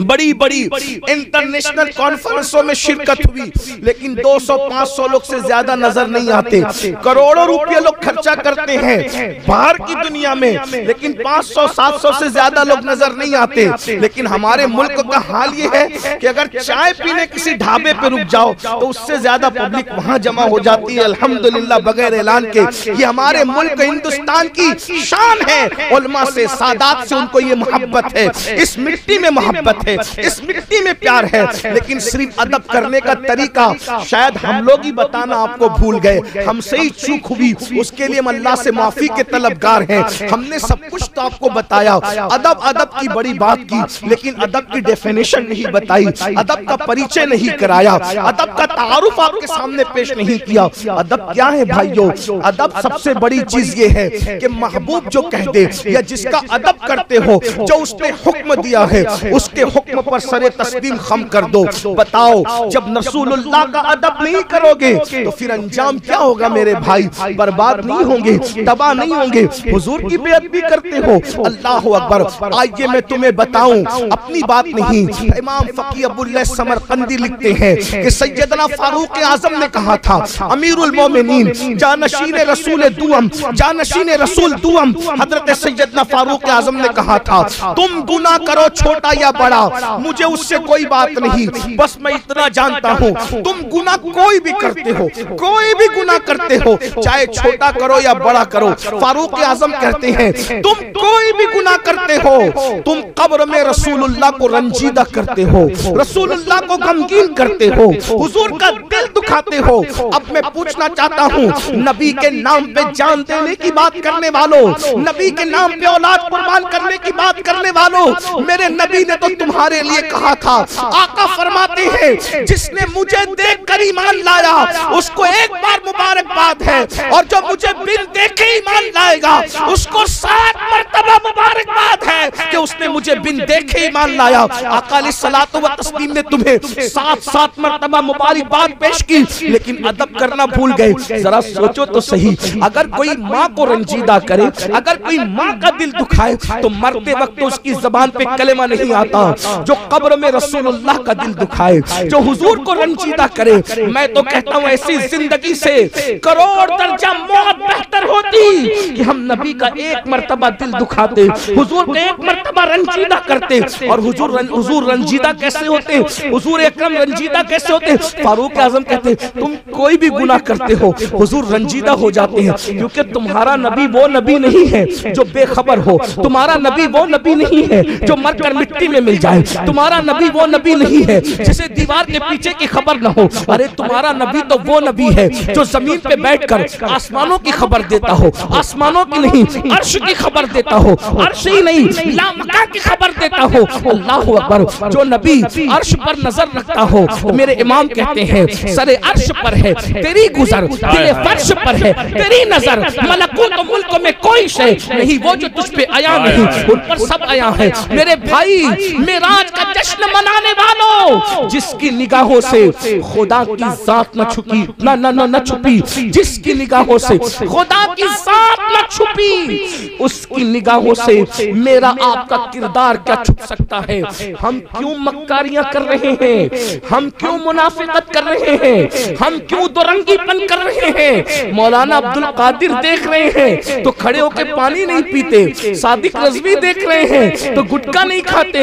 बड़ी बड़ी इंटरनेशनल कॉन्फ्रेंसों में शिरकत हुई लेकिन 200-500 लोग से ज्यादा नजर नहीं आते। करोड़ों रुपए लोग खर्चा करते हैं बाहर की दुनिया में, लेकिन 500-700 से ज्यादा लोग नजर नहीं आते। लेकिन हमारे मुल्क का हाल ये है कि अगर चाय पीने किसी ढाबे पे रुक जाओ तो उससे ज्यादा पब्लिक वहां जमा हो जाती है। अल्हम्दुलिल्लाह, बगैर ऐलान के ये हमारे मुल्क हिंदुस्तान की शान है। उलमा से, सादात से उनको ये मोहब्बत है, इस मिट्टी में मोहब्बत है, इस मिट्टी में प्यार है। लेकिन सिर्फ अदब करने का तरीका शायद हम लोग ही बताना आपको भूल गए, हमसे ही चूक हुई, उसके लिए हम अल्लाह से माफी के तलबगार हैं। हमने सब कुछ तो आपको बताया, अदब अदब की बड़ी बात की, लेकिन अदब की डेफिनेशन नहीं बताई, अदब का परिचय नहीं कराया, अदब का तारुफ आपके सामने पेश नहीं किया। अदब क्या है भाइयों? अदब सबसे बड़ी चीज ये है कि महबूब जो कह दे या जिसका अदब करते हो, जो उसने हुक्म दिया है उसके हुक्म पर सरे तस्लीम खम कर दो। बताओ जब रसूलुल्लाह का अदब नहीं करोगे तो फिर अंजाम क्या होगा मेरे भाई? बर्बाद नहीं होंगे, तबाह नहीं होंगे। हुजूर की बेअदबी करते हो, अल्लाह अकबर। आइए मैं तुम्हें बताऊं, अपनी बात नहीं, इमाम फकी अबुल्लाह समरकंदी लिखते हैं कि सैयदना फारूक आजम ने कहा था, अमीरुल मोमिनीन, जानशीन रसूल दुअम, जानशीन रसूल दुअम, हजरत सैयदना फारूक आजम ने कहा था, तुम गुनाह करो छोटा या बड़ा, मुझे उससे कोई बात नहीं, बस मैं इतना जानता हूँ, तुम गुनाह कोई भी करते हो, कोई भी गुनाह करते हो, चाहे छोटा करो या बड़ा करो, फारूक आजम कहते हैं तुम कोई भी गुनाह करते हो, तुम कब्र में रसूलुल्लाह को रंजीदा करते हो, रसूलुल्लाह को गमगीन करते हो, हुजूर का दिल दुखाते हो। अब मैं पूछना चाहता हूँ, नबी के नाम पे जान देने की बात करने वालों, नबी के नाम पे औलाद कुर्बान करने की बात करने वालों, मेरे नबी ने तो तुम्हारे लिए कहा था, आका फरमाते हैं जिसने मुझे देखकर ईमान लाया उसको एक बार मुबारकबाद है, और जो मुझे बिन देखे ईमान लाएगा उसको 7 मर्तबा मुबारकबाद है कि उसने मुझे बिन देखे ईमान लाया। आका अलैहिस्सलातु व तस्लीम ने तुम्हें 7 मर्तबा मुबारकबाद पेश की, लेकिन अदब करना भूल गए। जरा सोचो तो सही, अगर कोई माँ को रंजीदा करे, अगर कोई माँ का दिल दुखाए, तो मरते वक्त उसकी जबान पे कलेमा नहीं आता। जो कब्र में रसूलुल्लाह का दिल दुखाए, जो हुजूर को रंजीदा करे, मैं तो कहता हूँ ऐसी जिंदगी से करोड़ दर्जा मौत बेहतर होती कि हम नबी का एक मर्तबा दिल दुखाते, हुजूर का एक मर्तबा रंजीदा करते। और हुजूर रंजीदा कैसे होते, हुजूर अकरम रंजीदा कैसे होते? फारूक आजम कहते तुम कोई भी गुनाह करते हो, हुजूर रंजीदा हो जाते हैं, क्योंकि तुम्हारा नबी वो नबी नहीं है जो बेखबर हो, तुम्हारा नबी वो नबी नहीं है जो मरकर मिट्टी में मिल जाए, तुम्हारा नबी वो नबी नहीं है जिसे दीवार के पीछे की खबर न हो। अरे तुम्हारा नबी तो वो नबी है जो जमीन पे बैठकर आसमानों की खबर देता हो, आसमानों की नहीं अर्श की खबर देता हो, अर्श ही नहीं लामका की खबर देता हो। अल्लाहु अकबर। जो नबी अर्श पर नजर रखता हो, मेरे इमाम कहते हैं सरे अर्श पर है तेरी गुजर, दिले फर्श पर है तेरी नजर, मलकूत मुल्क में कोई शय नहीं वो जो तुझ पे आया नहीं, उन पर सब आया है। मेरे भाई मेराज का जश्न मनाने वालों, जिसकी निगाहों से खुदा की जात न छुपी न छुपी, जिसकी निगाहों से खुदा की जात न छुपी, उसकी निगाहों से मेरा आपका किरदार क्या छुप सकता है? हम क्यों मक्कारियां कर रहे हैं, हम क्यों मुनाफिकत कर रहे हैं, हम क्यों दुरंगीपन कर रहे हैं? मौलाना अब्दुल कादिर देख रहे हैं तो खड़े होकर पानी नहीं पीते, सादिक रज़वी देख रहे हैं तो गुटखा नहीं खाते,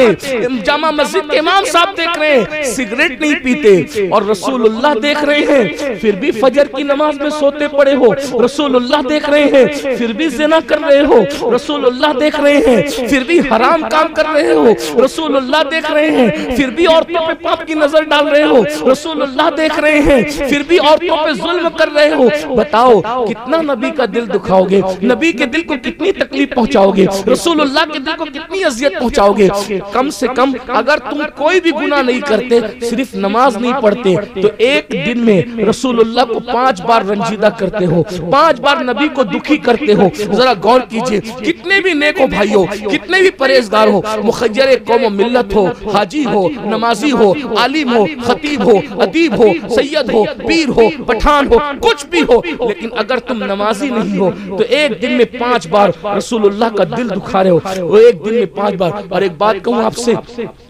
जामा मस्जिद के इमाम साहब देख रहे हैं सिगरेट नहीं पीते, और रसूलुल्लाह देख रहे हैं फिर भी फजर की नमाज में सोते पड़े हो, रसूलुल्लाह देख रहे हैं फिर भी ज़िना कर रहे हो, रसूलुल्लाह देख रहे हैं फिर भी हराम काम कर रहे हो, रसूलुल्लाह देख रहे हैं फिर भी औरतों पे पाप की नजर डाल रहे हो, रसूलुल्लाह देख रहे हैं फिर भी औरतों पे जुल्म कर रहे हो। बताओ कितना नबी का दिल दुखाओगे, नबी के दिल को कितनी तकलीफ पहुंचाओगे, रसूलुल्लाह के दिल को कितनी अजियत पहुंचाओगे? कम से कम अगर तुम कोई भी गुनाह नहीं करते, सिर्फ नमाज नहीं पढ़ते, तो एक दिन में रसूलुल्लाह को 5 बार रंजीदा करते हो, 5 बार नबी को दुखी करते हो। जरा गौर कीजिए, कितने भी नेक हो भाइयों, कितने भी परहेजगार हो, मुखज्जर कौम मिल्लत हो, हाजी हो, नमाजी हो, आलिम हो, खतीब हो, अदीब हो, सैयद हो, पीर हो, पठान हो, कुछ भी हो, लेकिन अगर तुम नमाजी नहीं हो तो एक दिन में 5 बार रसूलुल्लाह का दिल दुखा रहे हो, वो एक दिन में 5 बार। और एक बात कहूँ आपसे,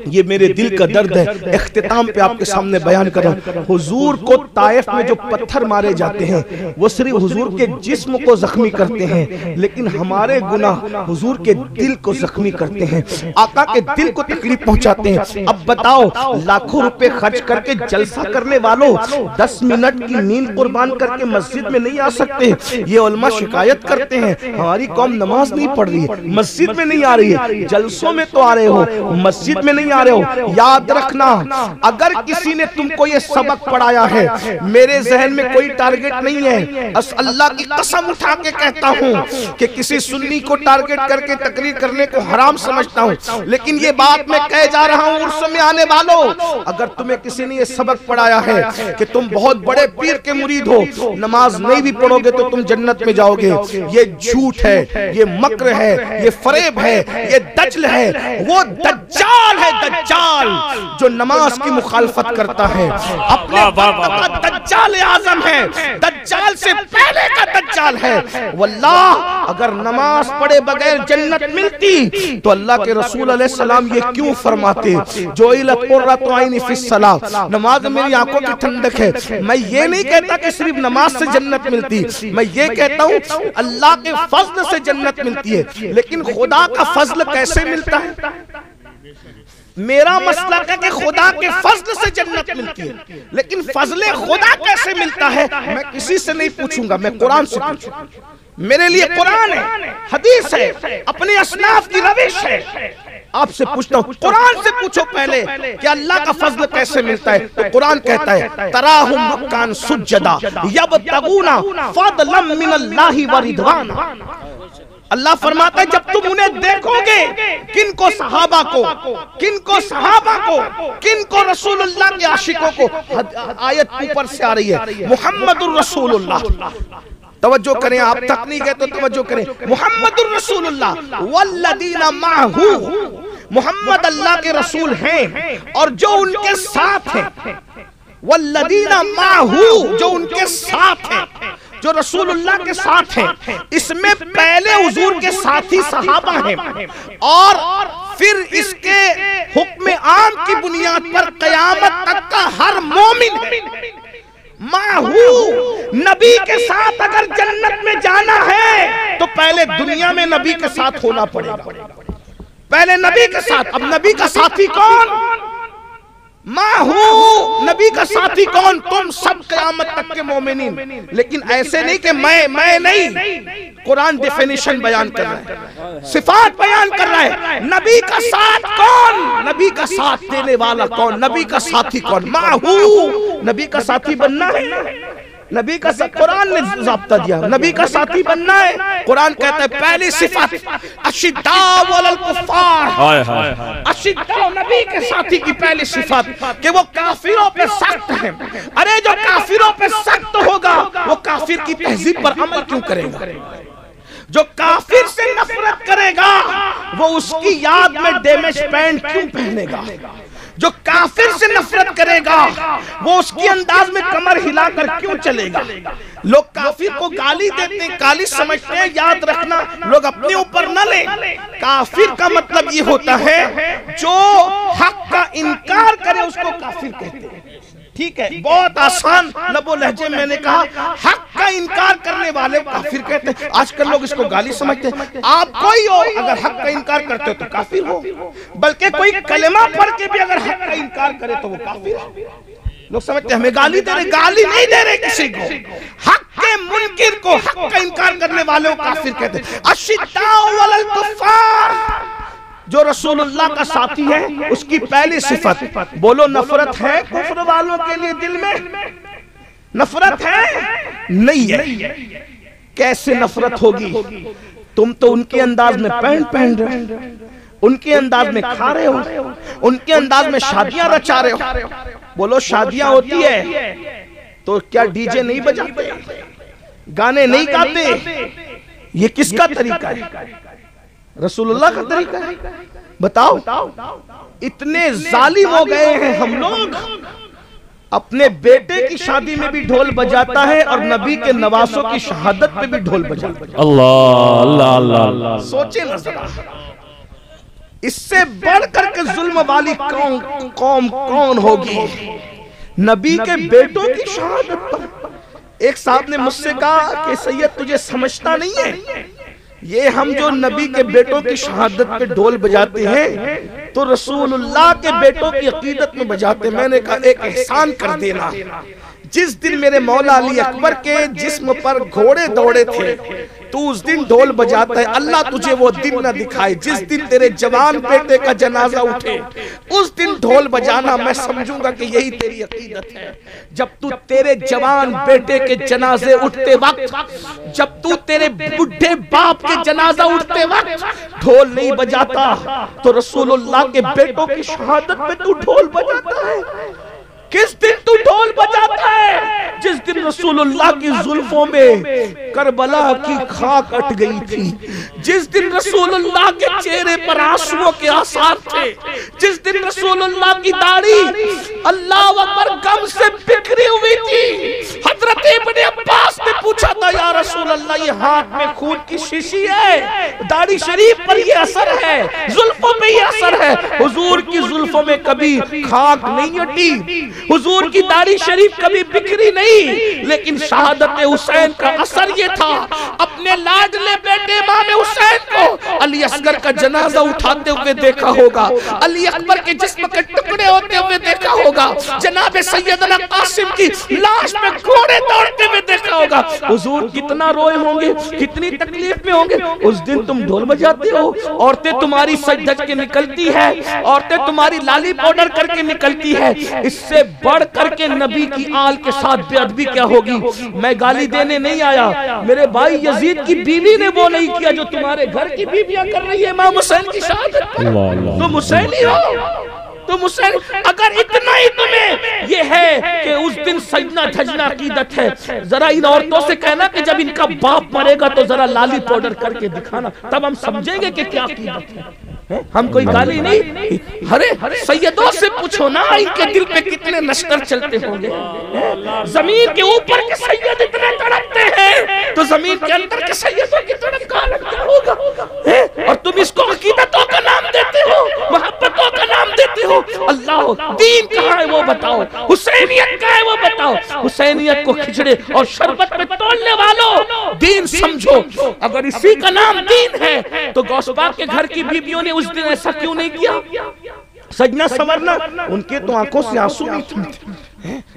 ये मेरे दिल का दर्द है, इख्तिताम पे आपके सामने बयान कर रहा हूं। हुजूर को ताइफ में जो पत्थर मारे जाते हैं वो सिर्फ हुजूर के जिस्म को जख्मी करते हैं, लेकिन हमारे गुनाह हुजूर के दिल को जख्मी करते हैं, आका के दिल को तकलीफ पहुंचाते हैं। अब बताओ, लाखों रुपए खर्च करके जलसा करने वालों 10 मिनट की नींद कुर्बान करके मस्जिद में नहीं आ सकते। ये उलमा शिकायत करते हैं हमारी कौम नमाज नहीं पढ़ रही है, मस्जिद में नहीं आ रही है, जलसों में तो आ रहे हो, मस्जिद में नहीं आ रहे हो। याद रखना, अगर किसी ने तुमको ये सबक पढ़ाया है, मेरे जहन में कोई टारगेट नहीं है, अल्लाह की कसम उठा के कहता हूँ कि किसी सुन्नी को टारगेट करके तकरीर करने को हराम समझता हूँ, लेकिन ये बात मैं कह जा रहा हूँ उर्स में आने वालों, अगर तुम्हें किसी ने ये सबक पढ़ाया है कि तुम बहुत बड़े पीर के मुरीद हो, नमाज नहीं भी पढ़ोगे तो तुम जन्नत में जाओगे, ये झूठ है, ये मक्र है, ये फरेब है, ये दजल है, वो दज्जाल है, दज्जाल जो नमाज की मुखालफत करता है अपने का दज्जाल आजम है, दज्जाल से पहले का दज्जाल है। वल्लाह अगर नमाज पढ़े बगैर जन्नत मिलती तो अल्लाह के रसूल अलैहि सलाम ये क्यों फरमाते, जो कुर्रतु ऐनी फिस सलाह, नमाज मेरी आंखों की ठंडक है। मैं ये नहीं कहता कि सिर्फ नमाज से जन्नत मिलती, मैं ये कहता हूँ अल्लाह के फजल से जन्नत मिलती है। लेकिन खुदा का फजल कैसे मिलता है? मेरा मसला है कि खुदा के फजल से जन्नत मिलती है, लेकिन फजले खुदा कैसे मिलता है मैं किसी से नहीं पूछूंगा, मैं कुरान से पूछूंगा। मेरे लिए कुरान है, हदीस है, अपने असनाफ की रविश है। आपसे पूछता हूँ, कुरान से पूछो पहले कि अल्लाह का फजल कैसे मिलता है। तो कुरान कहता है तराहुम रुक्कान सुज्जदा यबतगूना फदलन मिनल्लाहि व रिदवाना। अल्लाह फरमाता है जब तुम उन्हें देखोगे, किनको सहाबा को, किनको रसूलुल्लाह के आशिकों को। आयत ऊपर से आ रही है मुहम्मदुर रसूलुल्लाह, तवज्जो करें, आप तक नहीं गए तो तवज्जो करें। मुहम्मदुर रसूलुल्लाह वल्लदीना माहू, मोहम्मद अल्लाह के रसूल हैं और जो उनके साथ हैं। वल्लदीना माहू, जो उनके साथ हैं, जो रसूलुल्लाह के साथ हैं। इसमें पहले हुजूर के साथी सहाबा हैं और फिर इसके हुक्म आम की बुनियाद पर कयामत तक का हर मोमिन है। माहू, नबी के साथ अगर जन्नत में जाना है तो पहले दुनिया में नबी के साथ होना पड़ेगा, पहले नबी के साथ। अब नबी का साथी कौन? माहू, नबी का साथी कौन? तुम सब क़यामत तक के मोमिनीन। लेकिन ऐसे नहीं कि मैं नहीं, कुरान डेफिनेशन बयान कर रहा है, सिफात बयान कर रहा है। नबी का साथ कौन? नबी का साथ देने वाला कौन? नबी का साथी कौन? माहू, नबी का साथी बनना है। नबी का कुरान ने ज़ाब्ता दिया, नबी का साथी बनना है। कुरान कहता है पहली सिफात अशिद्दाउ अलल कुफ्फार, अशिद्दाउ, नबी के साथी की पहली सिफात कि वो काफिरों पे सख्त है। अरे जो काफिरों पे सख्त होगा वो काफिर की तहजीब पर अमल क्यों करेगा? जो काफिर से नफरत करेगा वो उसकी याद में डैमेज पैंट क्यों पहनेगा? जो काफिर से नफरत करेगा वो उसकी अंदाज में कमर हिलाकर क्यों चलेगा? लोग काफिर को गाली देते हैं, गाली समझते हैं, याद रखना, लोग अपने ऊपर न ले। काफिर का मतलब ये होता है जो हक का इनकार करे उसको काफिर कहते हैं। ठीक है, बहुत आसान लबो लहजे मैंने कहा, हक का इनकार करने वाले काफिर कहते हैं। आजकल लोग इसको गाली समझते हैं। आप कोई हो अगर हक का इनकार करते हो तो काफिर हो, बल्कि कोई कलेमा पढ़ के भी अगर हक का इनकार करे तो वो काफिर है। लोग समझते हैं हमें गाली दे रहे, गाली नहीं दे रहे किसी को, हक के मुनकिर को, हक का इनकार करने वाले को काफिर कहते हैं। अशिद्दाउ अलल कुफ्फार, जो रसूलुल्लाह का साथी है उसकी पहली सिफत, बोलो नफरत है कुफ्र वालों के लिए? दिल में नफरत है? नहीं है। कैसे नफरत होगी? तुम तो उनके अंदाज में पैंट पहन रहे हो, उनके अंदाज में खा रहे हो, उनके अंदाज में शादियां रचा रहे हो। बोलो शादियां होती है तो क्या डीजे नहीं बजाते, गाने नहीं गाते? ये किसका तरीका है? रसूलुल्लाह का तरीका है? बताओ। इतने जालिम हो गए हैं हम लोग, अपने बेटे की शादी में भी ढोल बजाता है और नबी के नवासों की शहादत में भी ढोल बजाता है। अल्लाह अल्लाह अल्लाह। सोचे ना जरा, इससे बढ़कर के जुल्म वाली कौम कौन होगी? नबी के बेटों की शहादत पर। एक साहब ने मुझसे कहा कि सैयद तुझे समझता नहीं है, ये हम जो नबी के बेटों की शहादत पे ढोल बजाते हैं तो रसूलुल्लाह के बेटों की अकीदत में बजाते। मैंने कहा एक एहसान कर देना, जिस दिन मेरे मौला अली अकबर के जिस्म पर घोड़े दौड़े थे तू उस दिन ढोल बजाता है। अल्लाह तुझे वो दिन न दिखाए जिस दिन तेरे जवान बेटे का जनाजा उठे, उस दिन ढोल बजाना। मैं समझूंगा कि यही तेरी अकीदत है। जब तू तेरे जवान बेटे के जनाजे उठते वक्त, जब तू तेरे बुढ़े बाप के जनाजा उठते वक्त ढोल नहीं बजाता तो रसूलुल्लाह के बेटों की शहादत में तू ढोल बजाता है। किस दिन तू ढोल बजाता है? जिस दिन रसूलुल्लाह की जुल्फों में करबला की खाक अट गई थी, जिस दिन रसूलुल्लाह के चेहरे पर आंसुओं के आसार थे, जिस दिन रसूलुल्लाह की दाढ़ी अल्लाह अकबर गम से बिखरी हुई थी। हजरत इब्ने अब्बास ने पूछा था, या रसूल अल्लाह, ये हाथ में खून की शीशी है, दाढ़ी शरीफ पर ये असर है, जुल्फों पे ये असर है। हुजूर की जुल्फों में कभी खाक नहीं अटी, हुजूर की दाढ़ी शरीफ कभी बिखरी नहीं, लेकिन शहादत हुसैन का असर ये था। अपने लाडले बेटे इमाम हुसैन को अली असगर का जनाजा उठाते हुए देखा होगा, अली अकबर के जिस्म के टुकड़े होते हुए देखा होगा, जनाब सैयदना कासिम की लाश पे घोड़े दौड़ते हुए देखा होगा। हुजूर कितना रोए होंगे, कितनी तकलीफ में होंगे। उस दिन तुम ढोल बजाते हो, औरतें तुम्हारी सज धज के निकलती है, औरतें तुम्हारी लाली पाउडर करके निकलती है। इससे बढ़ करके नबी की आल के साथ बेअदबी क्या होगी। मैं गाली देने नहीं आया, मेरे भाई यजीद की बीवी ने वो नहीं किया जो तुम्हारे घर की बीवियां कर रही है इमाम हुसैन की शहादत पर। तुम हुसैनी हो, तुम हुसैन। अगर इतना ही तुम्हें ये है कि उस दिन सजना धजना अकीदत है, जरा इन औरतों से कहना कि जब इनका बाप मरेगा तो जरा लाली पाउडर करके दिखाना, तब हम समझेंगे कि क्या अकीदत है। हम कोई गाली नहीं, अरे सैयदों से पूछो ना इनके दिल पे कितने नश्तर चलते होंगे। जमीन के ऊपर के सैयद इतने तड़पते हैं तो जमीन के अंदर के सैयदों की तड़प कहां लगता होगा। और तुम इसको अकीदतों का नाम देते हो, मोहब्बतों का नाम देते हो। अल्लाह दीन कहाँ है वो बताओ, हुसैनियत कहाँ है वो बताओ। हुसैनियत को खिचड़े और शरबत में तोड़ने वालों, दीन समझो। अगर इसी का नाम दीन है तो गौस पाक के घर की बीवियों ने उस दिन ऐसा क्यों नहीं किया। सजना संवरना, उनके तो आंखों से आंसू नहीं थमते।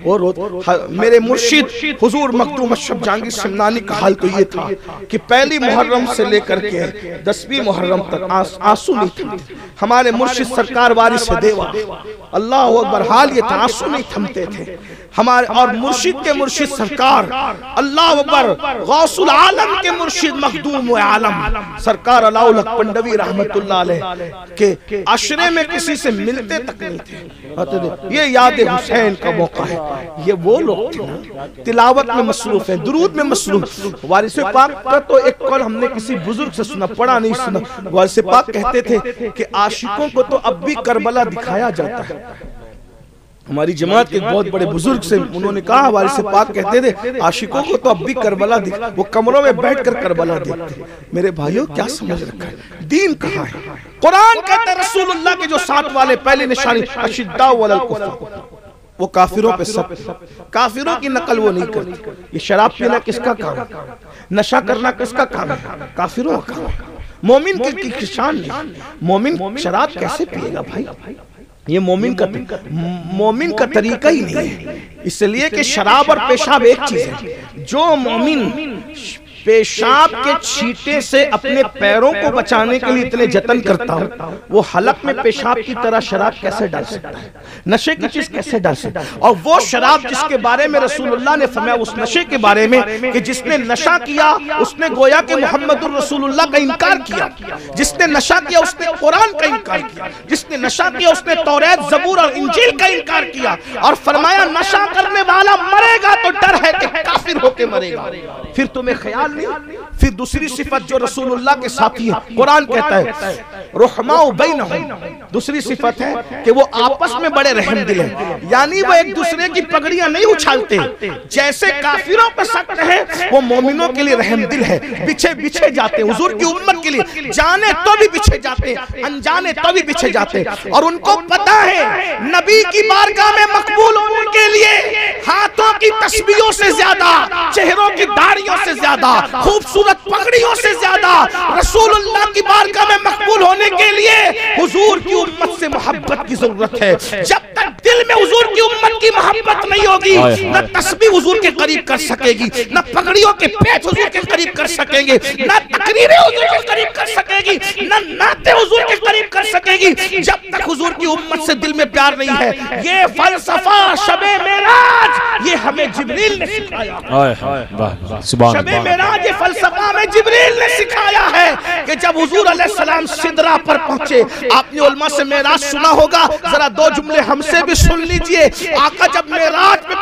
और मेरे मुर्शिद हुजूर मखदूम अशरफ जहांगीर समनानी का हाल तो ये था कि पहली मुहर्रम से लेकर के 10वीं मुहर्रम तक आंसू नहीं थमते। हमारे मुर्शिद सरकार वारिस देवा, अल्लाह अकबर, हाल ये था, आंसू नहीं थमते थे हमारे। और मुर्शिद के मुर्शिद सरकार अल्लाह अकबर, गौसुल आलम के मुर्शिद मखदूम आलम सरकार अलाउल हक पंडवी रहमतुल्लाह अलैह के अशरे में किसी से मिलते तक नहीं थे। ये याद हुसैन का मौका है। ये वो लोग थे ना, तिलावत में मसरूफ है, दुरूद में मसरूफ। वारिस पाक का तो एक कौल हमने किसी बुजुर्ग से सुना, पढ़ा नहीं सुना। वारिस पाक कहते थे कि आशिकों को तो अब भी करबला दिखाया जाता है। हमारी जमात के बहुत बड़े बुजुर्ग से उन्होंने कहा, वारिस पाक कहते थे आशिकों को तो अब भी करबला दिखा, वो कमरों में बैठकर करबला देखते। मेरे भाइयों क्या समझ रखा है, दीन कहाँ है। कुरान कहता है रसूलुल्लाह के जो साथ वाले पहले निशानी अशिद्दा वलल कुफर, वो काफिरों पे सब, काफिरों की नकल वो नहीं करती। ये शराब पीना किसका काम है, नशा करना किसका काम है, काफिरों का काम है। मोमिन की शान नहीं। मोमिन शराब कैसे पिएगा भाई, ये मोमिन का तरीका ही नहीं है। इसलिए कि शराब और पेशाब एक चीज है। जो मोमिन पेशाब के छींटे से अपने पैरों को बचाने के लिए इतने जतन करता हो, वो हलक में पेशाब की तरह शराब कैसे डाल सकता है, नशे की चीज कैसे डाल सकता है। और वो शराब जिसके बारे में रसूलुल्लाह ने फरमाया, उस नशे के बारे में कि जिसने नशा किया उसने गोया के मोहम्मदुर रसूलुल्लाह का इनकार किया, जिसने नशा किया उसने कुरान का इनकार किया, जिसने नशा किया उसने तौरात ज़बूर और इंजील का इनकार किया। और फरमाया नशा करने वाला मरेगा तो डर है कि काफिर होके मरेगा। फिर तुम्हें ख्याल नहीं। फिर दूसरी सिफत जो रसूलुल्लाह के साथी है, कुरान कहता है रुहमाउ बैनहुम, दूसरी सिफत है कि वो आपस में बड़े रहमदिल हैं। यानी वो एक दूसरे की पगड़ियां नहीं उछालते। जैसे काफिरों पर सख्त है, वो मोमिनों के लिए रहमदिल है, बिछे जाते हैं हुजूर की उम्मत के लिए, जाने तो भी बिछे जाते, अनजाने तो भी बिछे जाते। और उनको पता है नबी की बारगाह में मकबूल होने के लिए हाथों की तस्बीहों से ज्यादा, चेहरों की दाढ़ियों से ज्यादा, खूबसूरत पगड़ियों से ज्यादा रसूलुल्लाह की बारगाह में मकबूल होने के लिए हुजूर की उम्मत से मोहब्बत की जरूरत है। जब तक दिल में हुजूर की उम्मत की मोहब्बत नहीं होगी, न तस्बीह हुजूर के करीब कर सकेगी, न पगड़ियों के पेच हुजूर के करीब कर सकेंगे, न तकरीरें हुजूर के करीब कर सकेगी, न नाते हुजूर के करीब कर सकेगी, जब तक हुजूर की उम्मत से दिल में प्यार नहीं है। ये फलसफा शबे मेराज ये हमें जिब्रील ने सिखाया। शबे मेराज ये फलसफा में जिब्रील ने सिखाया है कि जब हुजूर अलैहिस्सलाम सिदरा पर पहुंचे, आपने उलमा से मेराज सुना होगा, जरा दो जुमले हमसे भी सुन लीजिए। आका जब मेराज पे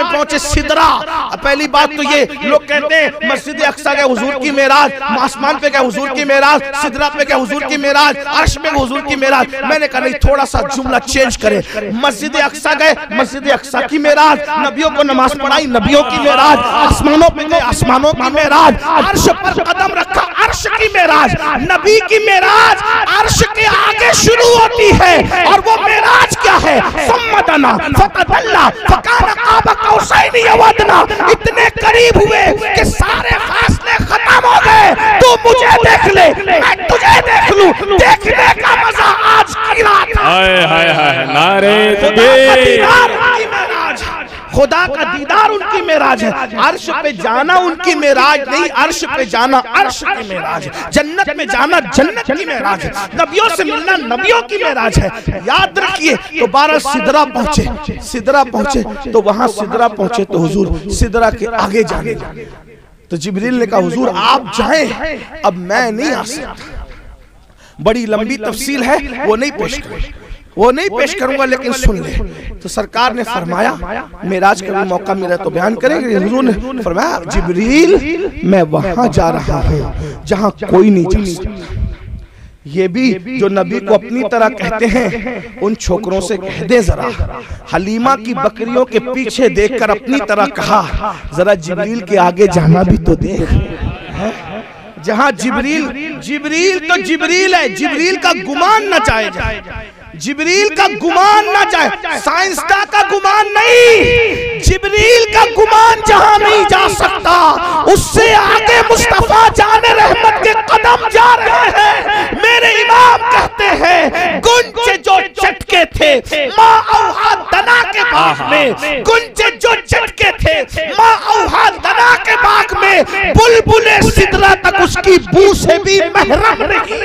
पहुंचे सिदरा। पहली बात तो ये लोग कहते हैं मस्जिद अक्सा गए हुजूर की मेराज, आसमान पे गए हुजूर की मेराज, सिदरा पे गए हुजूर की मेराज, अर्श पे हुजूर की मेराज। मैंने कहा नहीं, थोड़ा सा जुमला चेंज करें। मस्जिद अक्सा गए, मस्जिद अक्सा की मेराज, नबियों को नमाज पढ़ाई, नबियों की मेराज, आसमानों पे गए, आसमानों की मेराज, अर्श पर कदम रखा, अर्श की मेराज। नबी की मेराज अर्श के आगे शुरू होती है और वो मेराज क्या है? सम्मदना फकदल्ला फकाना काबा कौसैनी यवदना। इतने करीब हुए कि सारे फासले खत्म हो गए। तू मुझे देख ले, मैं तुझे देख लूं, देखने का मजा आज की रात। हाय हाय हाय, नारे खुदा का दीदार उनकी मेराज है। अर्श पे जाना उनकी मेराज नहीं, अर्श पे जाना अर्श की मेराज है। जन्नत में जाना जन्नत की मेराज है। नबियों से मिलना नबियों की मेराज है। याद रखिए। तो 12 सिदरा पहुंचे तो वहां सिदरा पहुंचे तो हुजूर सिदरा के आगे जाने लगे। तो जिब्रील ने कहा हुजूर आप जाएं, अब मैं नहीं आ सकता। बड़ी लंबी तफसील है, वो नहीं पेश करूंगा, लेकिन सुन ले। तो सरकार ने फरमाया, मेराज का भी मौका मिला तो बयान करेंगे। हुजूर ने फरमाया जिब्रील मैं वहां जा रहा हूं जहां कोई नहीं जा सकता। ये भी जो नबी को अपनी तरह कहते हैं उन छोकरों से कह दे जरा, हलीमा की बकरियों के पीछे देखकर अपनी तरह कहा जरा जिब्रील के आगे जाना भी तो देख। जहां जिब्रील तो जिब्रील है, जिब्रील का गुमान न जाए, जिब्रील का गुमान ना जाए, साइंसदान का गुमान नहीं, जिब्रील का गुमान जहां नहीं जा सकता उससे आगे मुस्तफा जाने रहमत के कदम जा रहे हैं। मेरे इमाम कहते हैं गुंजे जो झटके थे माँ औहा दना के बाग में, गुंजे जो झटके थे माँ औहा दना के बाग में, बुलबुले सिदरा तक उसकी बू से भी महरम नहीं,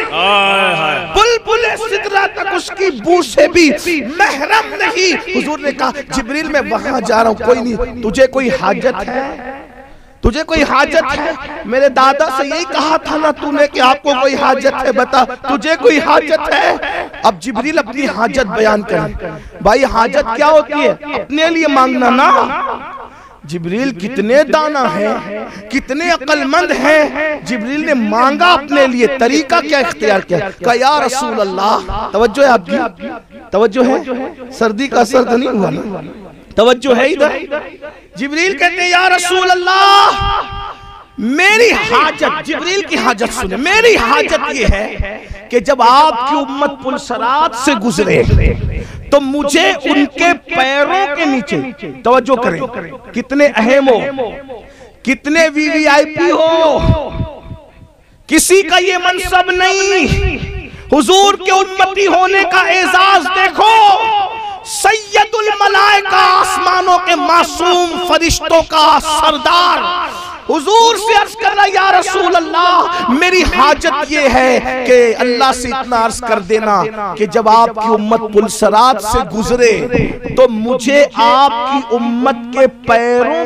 बुलबुले सिदरा तक उसकी बू से भी महरम नहीं। हुजूर ने कहा जिब्रील मैं वहां जा रहा हूं, कोई नहीं, तुझे कोई हाजत है? तुझे कोई हाजत है? मेरे दादा से यही कहा था ना तूने कि आपको कोई हाजत है, बता तुझे कोई हाजत है? अब जिब्रील अपनी हाजत बयान करें। भाई हाजत क्या होती है? अपने लिए मांगना ना। जिब्रील कितने दाना है, कितने अक्लमंद हैं। जिब्रील ने मांगा अपने लिए, तरीका क्या इख्तियार किया? कहा या रसूल अल्लाह, तवज्जो है आपकी, तवज्जो है, सर्दी का असर तो नहीं हुआ ना, तवज्जो है इधर। जिब्रील कहते हैं या रसूल अल्लाह मेरी हाजत, जिब्रील की हाजत सुने, मेरी हाजत ये है कि जब आपकी उम्मत पुलसरात से गुजरे तो मुझे उनके पैरों के नीचे, तवज्जो करें कितने अहम हो, कितने वीवीआईपी हो, किसी का ये मनसब नहीं, हुजूर के उम्मती होने का एजाज देखो। सैयदुल मलाइका, आसमानों के मासूम फरिश्तों का सरदार, हुजूर से अर्ज कर रहा या रसूल अल्लाह मेरी हाजत ये है कि अल्लाह से इतना अर्ज कर देना कि जब आपकी उम्मत पुलसरात से गुजरे तो मुझे आपकी उम्मत के पैरों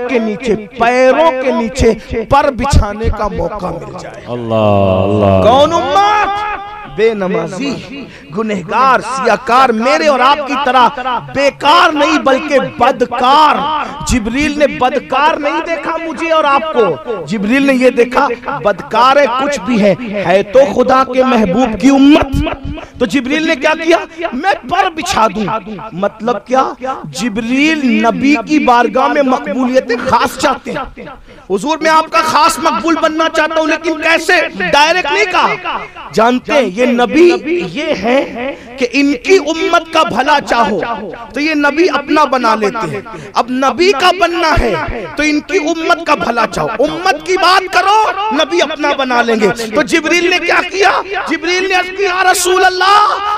के नीचे पर बिछाने का मौका मिल जाए। अल्लाह अल्लाह। कौन उम्मत? बेनमाजी, गुनहगार, सियाकार, मेरे और आपकी तरह बेकार नहीं बल्कि बदकार। जिब्रील ने बदकार नहीं देखा मुझे और आपको, जिब्रील ने ये देखा बदकार है कुछ भी है तो खुदा के महबूब की उम्मत। तो जिब्रील ने क्या किया? मैं पर बिछा दूं। मतलब क्या? जिब्रील नबी की बारगाह में मकबूलियत खास चाहते हैं। हुजूर मैं आपका खास मकबूल बनना चाहता हूं, लेकिन कैसे? डायरेक्ट नहीं कहा। जानते हैं ये नबी ये है कि इनकी उम्मत का भला चाहो तो ये नबी अपना बना लेते हैं। अब नबी का बनना है तो इनकी उम्मत का भला चाहो, उम्मत की बात करो, नबी अपना बना लेंगे। तो जिब्रील ने क्या किया? जिब्रील ने अर्ज़ किया रसूल अल्लाह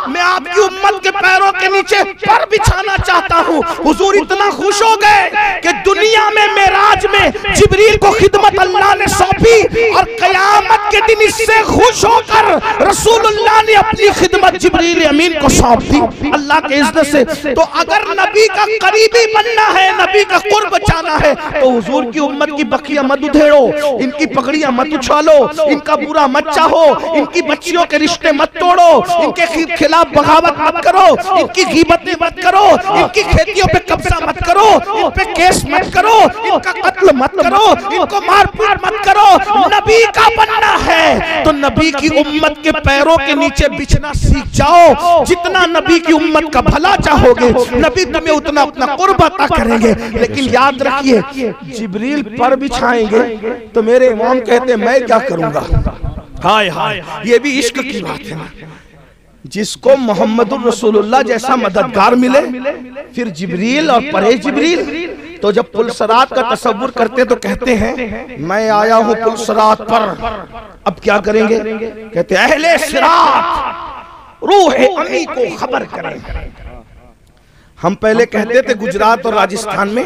मैं आपकी उम्मत के पैरों के नीचे पर बिछाना चाहता हूँ। हुजूर इतना खुश हो गए कि दुनिया में मेराज में जिब्रील को खिदमत अल्लाह ने सौंपी और कयामत के दिन इससे खुश होकर रसूलुल्लाह ने अपनी खिदमत जिब्रील अमीन को सौंप दी अल्लाह के इज़्ज़त से। तो अगर नबी का करीबी बनना है, नबी का कुर्ब चाहना है, तो हुजूर की उम्मत की बकरियां मत उधेड़ो, इनकी पगड़ियां मत उछालो, इनका बुरा मत चाहो, इनकी बच्चियों के रिश्ते मत तोड़ो, इनके खिलाफ बगावत मत करो, इनकी गीबतें मत करो, इनकी खेतियों पे कब्जा मत करो, इन पे केस मत करो, इनका कत्ल मत करो, इनको मारपीट मत करो। नबी का बनना है तो नबी की उम्मत के पैरों के नीचे बिछना सीख जाओ। जितना नबी की उम्मत का भला चाहोगे, नबी तुम्हें उतना अपना कुर्ब अता करेंगे। लेकिन याद रखिए, जिब्रील पर बिछाएंगे तो मेरे इमाम कहते हैं मैं क्या करूंगा। हाय हाय, ये भी इश्क की बात है ना। जिसको मोहम्मदुर रसूलुल्लाह जैसा मददगार मिले, फिर जिब्रील और परे जिब्रील। तो जब पुलसरात का तसव्वुर करते तो कहते हैं मैं आया हूं पुलसरात पर, अब क्या करेंगे? कहते अहले सिरात रूह अमी को खबर करें। हम पहले कहते थे गुजरात और राजस्थान में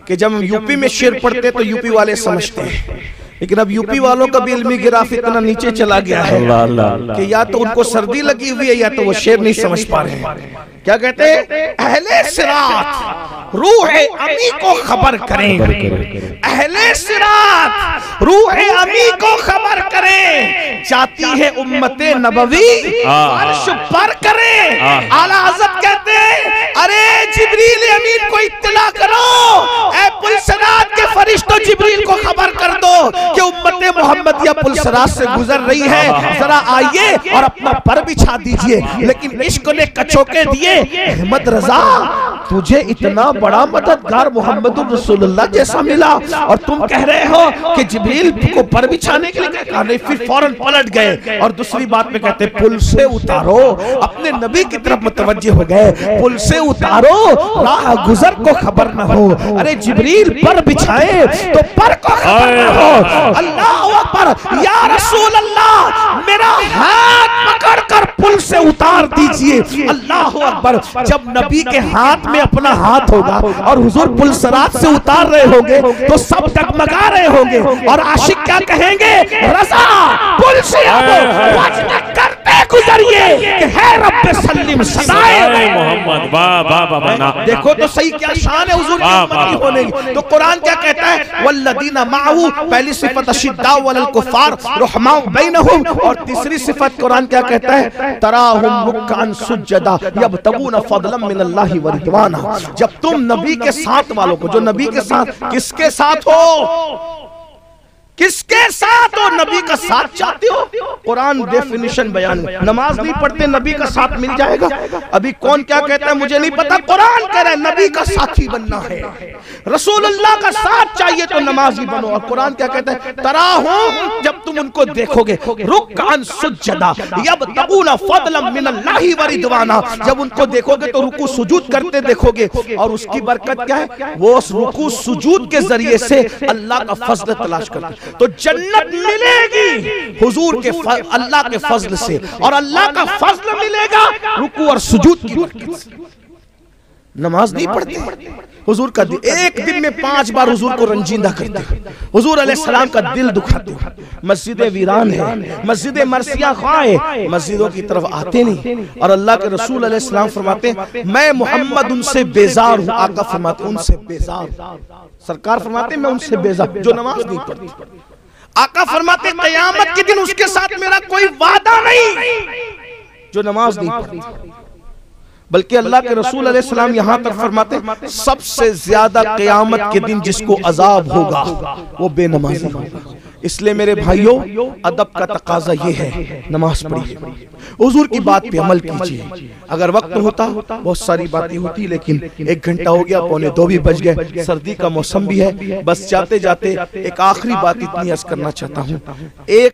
कि जब हम यूपी में शेर पढ़ते तो यूपी वाले समझते हैं, लेकिन अब यूपी वालों का भी इल्मी गिराफ इतना नीचे चला गया है कि या तो उनको सर्दी लगी हुई है या तो वो शेर नहीं समझ पा रहे हैं। क्या कहते हैं? अहले सिरात रूह अमी को खबर करें, अहले सिरात रूह अमी को खबर करें, जाती है उम्मते नबवी अर्श पर करें। आला हज़रत कहते हैं अरे जिब्रील अमीन को इत्तला करो, ऐ पुलसरात के फरिश्तों जिब्रील को खबर कर दो कि उम्मते मोहम्मदिया पुलसरात से गुजर रही है, जरा आइए और अपना पर बिछा दीजिए। लेकिन इश्क ने कचोके दिए, अहमद रजा तुझे इतना बड़ा मददगार मोहम्मदुर रसूलुल्लाह जैसा मिला और तुम कह रहे हो कि जिब्रील को पर बिछाने के लिए कहा नहीं। फिर फौरन पलट गए और दूसरी बात में कहते पुल से उतारो, अपने नबी की तरफ मुतवज्जे हो गए, पुल से उतारो राह गुजर को खबर न हो। अरे जिब्रील पर बिछाए तो पर को खबर न हो। अल्लाह अकबर, या रसूल अल्लाह मेरा हाथ पकड़कर पुल से उतार दीजिए। अल्लाह अकबर, जब नबी के हाथ में अपना हाथ होगा और हुजूर पुलसरात से उतार रहे होंगे तो सब डगमगा रहे होंगे और आशिक क्या कहेंगे? रज़ा पुल से अब करते गुजरिए कि है रब्बे सल्लिम सदाए मोहम्मद। वाह वाह वाह, देखो तो सही क्या शान है हुजूर की उम्मती होने की। तो कुरान क्या कहता है? वल्लदीना माहू, पहली सिफत अशिद्दाउ वलल कुफार रुहमाउ बैनहुम, और तीसरी सिफत कुरान क्या कहता है? तराहुम रुक्कान सुज्जदा यबतगूना फदलन मिनल्लाहि व रिदवाना। जब तुम नबी के साथ वालों को, जो नबी के साथ, किसके साथ हो? किसके साथ हो? नबी का साथ चाहते हो? कुरान डेफिनेशन बयान, नमाज नहीं पढ़ते नबी का साथ मिल जाएगा। अभी कौन क्या कहता है मुझे नहीं पता, कुरान कह रहा है नबी का साथी बनना है, रसूलुल्लाह का साथ चाहिए तो नमाजी बनो। और कुरान क्या कहता है? तराहुम, जब तुम उनको देखोगे, रुक्कान सुज्जदा यबतगूना फदलन मिनल्लाहि व रिदवाना, जब उनको देखोगे तो रुकू सुजूद करते देखोगे। और उसकी बरकत क्या है? वो उस रुकू सुजूद के जरिए से अल्लाह का फजल तलाश करते। तो जन्नत मिलेगी हुजूर के अल्लाह के फजल से, और अल्लाह का फजल मिलेगा रुकू और सुजूद की बरकत से। नमाज नहीं पढ़ते हुजूर का एक दिन में 5 बार हुजूर को रंजीदा करते, हुजूर अलैहिस्सलाम का दिल दुखाते। मस्जिदें वीरान है, मस्जिदें मरसिया खाए, मस्जिदों की तरफ आते नहीं। और अल्लाह के रसूल अलैहिस्सलाम फरमाते मैं मोहम्मद उनसे बेजार हूँ। आका फरमाते उनसे बेजार, सरकार फरमाते मैं उनसे बेजार जो नमाज नहीं पढ़ती। आका फरमाते क़यामत के दिन उसके साथ मेरा कोई वादा नहीं जो नमाज नहीं पढ़ती। बल्कि अल्लाह के रसूल अलैहिस्सलाम यहाँ तक फरमाते सबसे ज्यादा क़यामत के दिन जिसको अजाब होगा वो बेनमाजी होगा। इसलिए मेरे भाइयों, अदब का तकाजा ये है, नमाज पढ़िए, हुजूर की बात पे अमल कीजिए। अगर वक्त होता बहुत सारी बातें होती, लेकिन 1 घंटा हो गया, 1:45 भी बज गए, सर्दी का मौसम भी है। बस जाते जाते एक आखिरी बात इतनी अर्ज करना चाहता हूँ। एक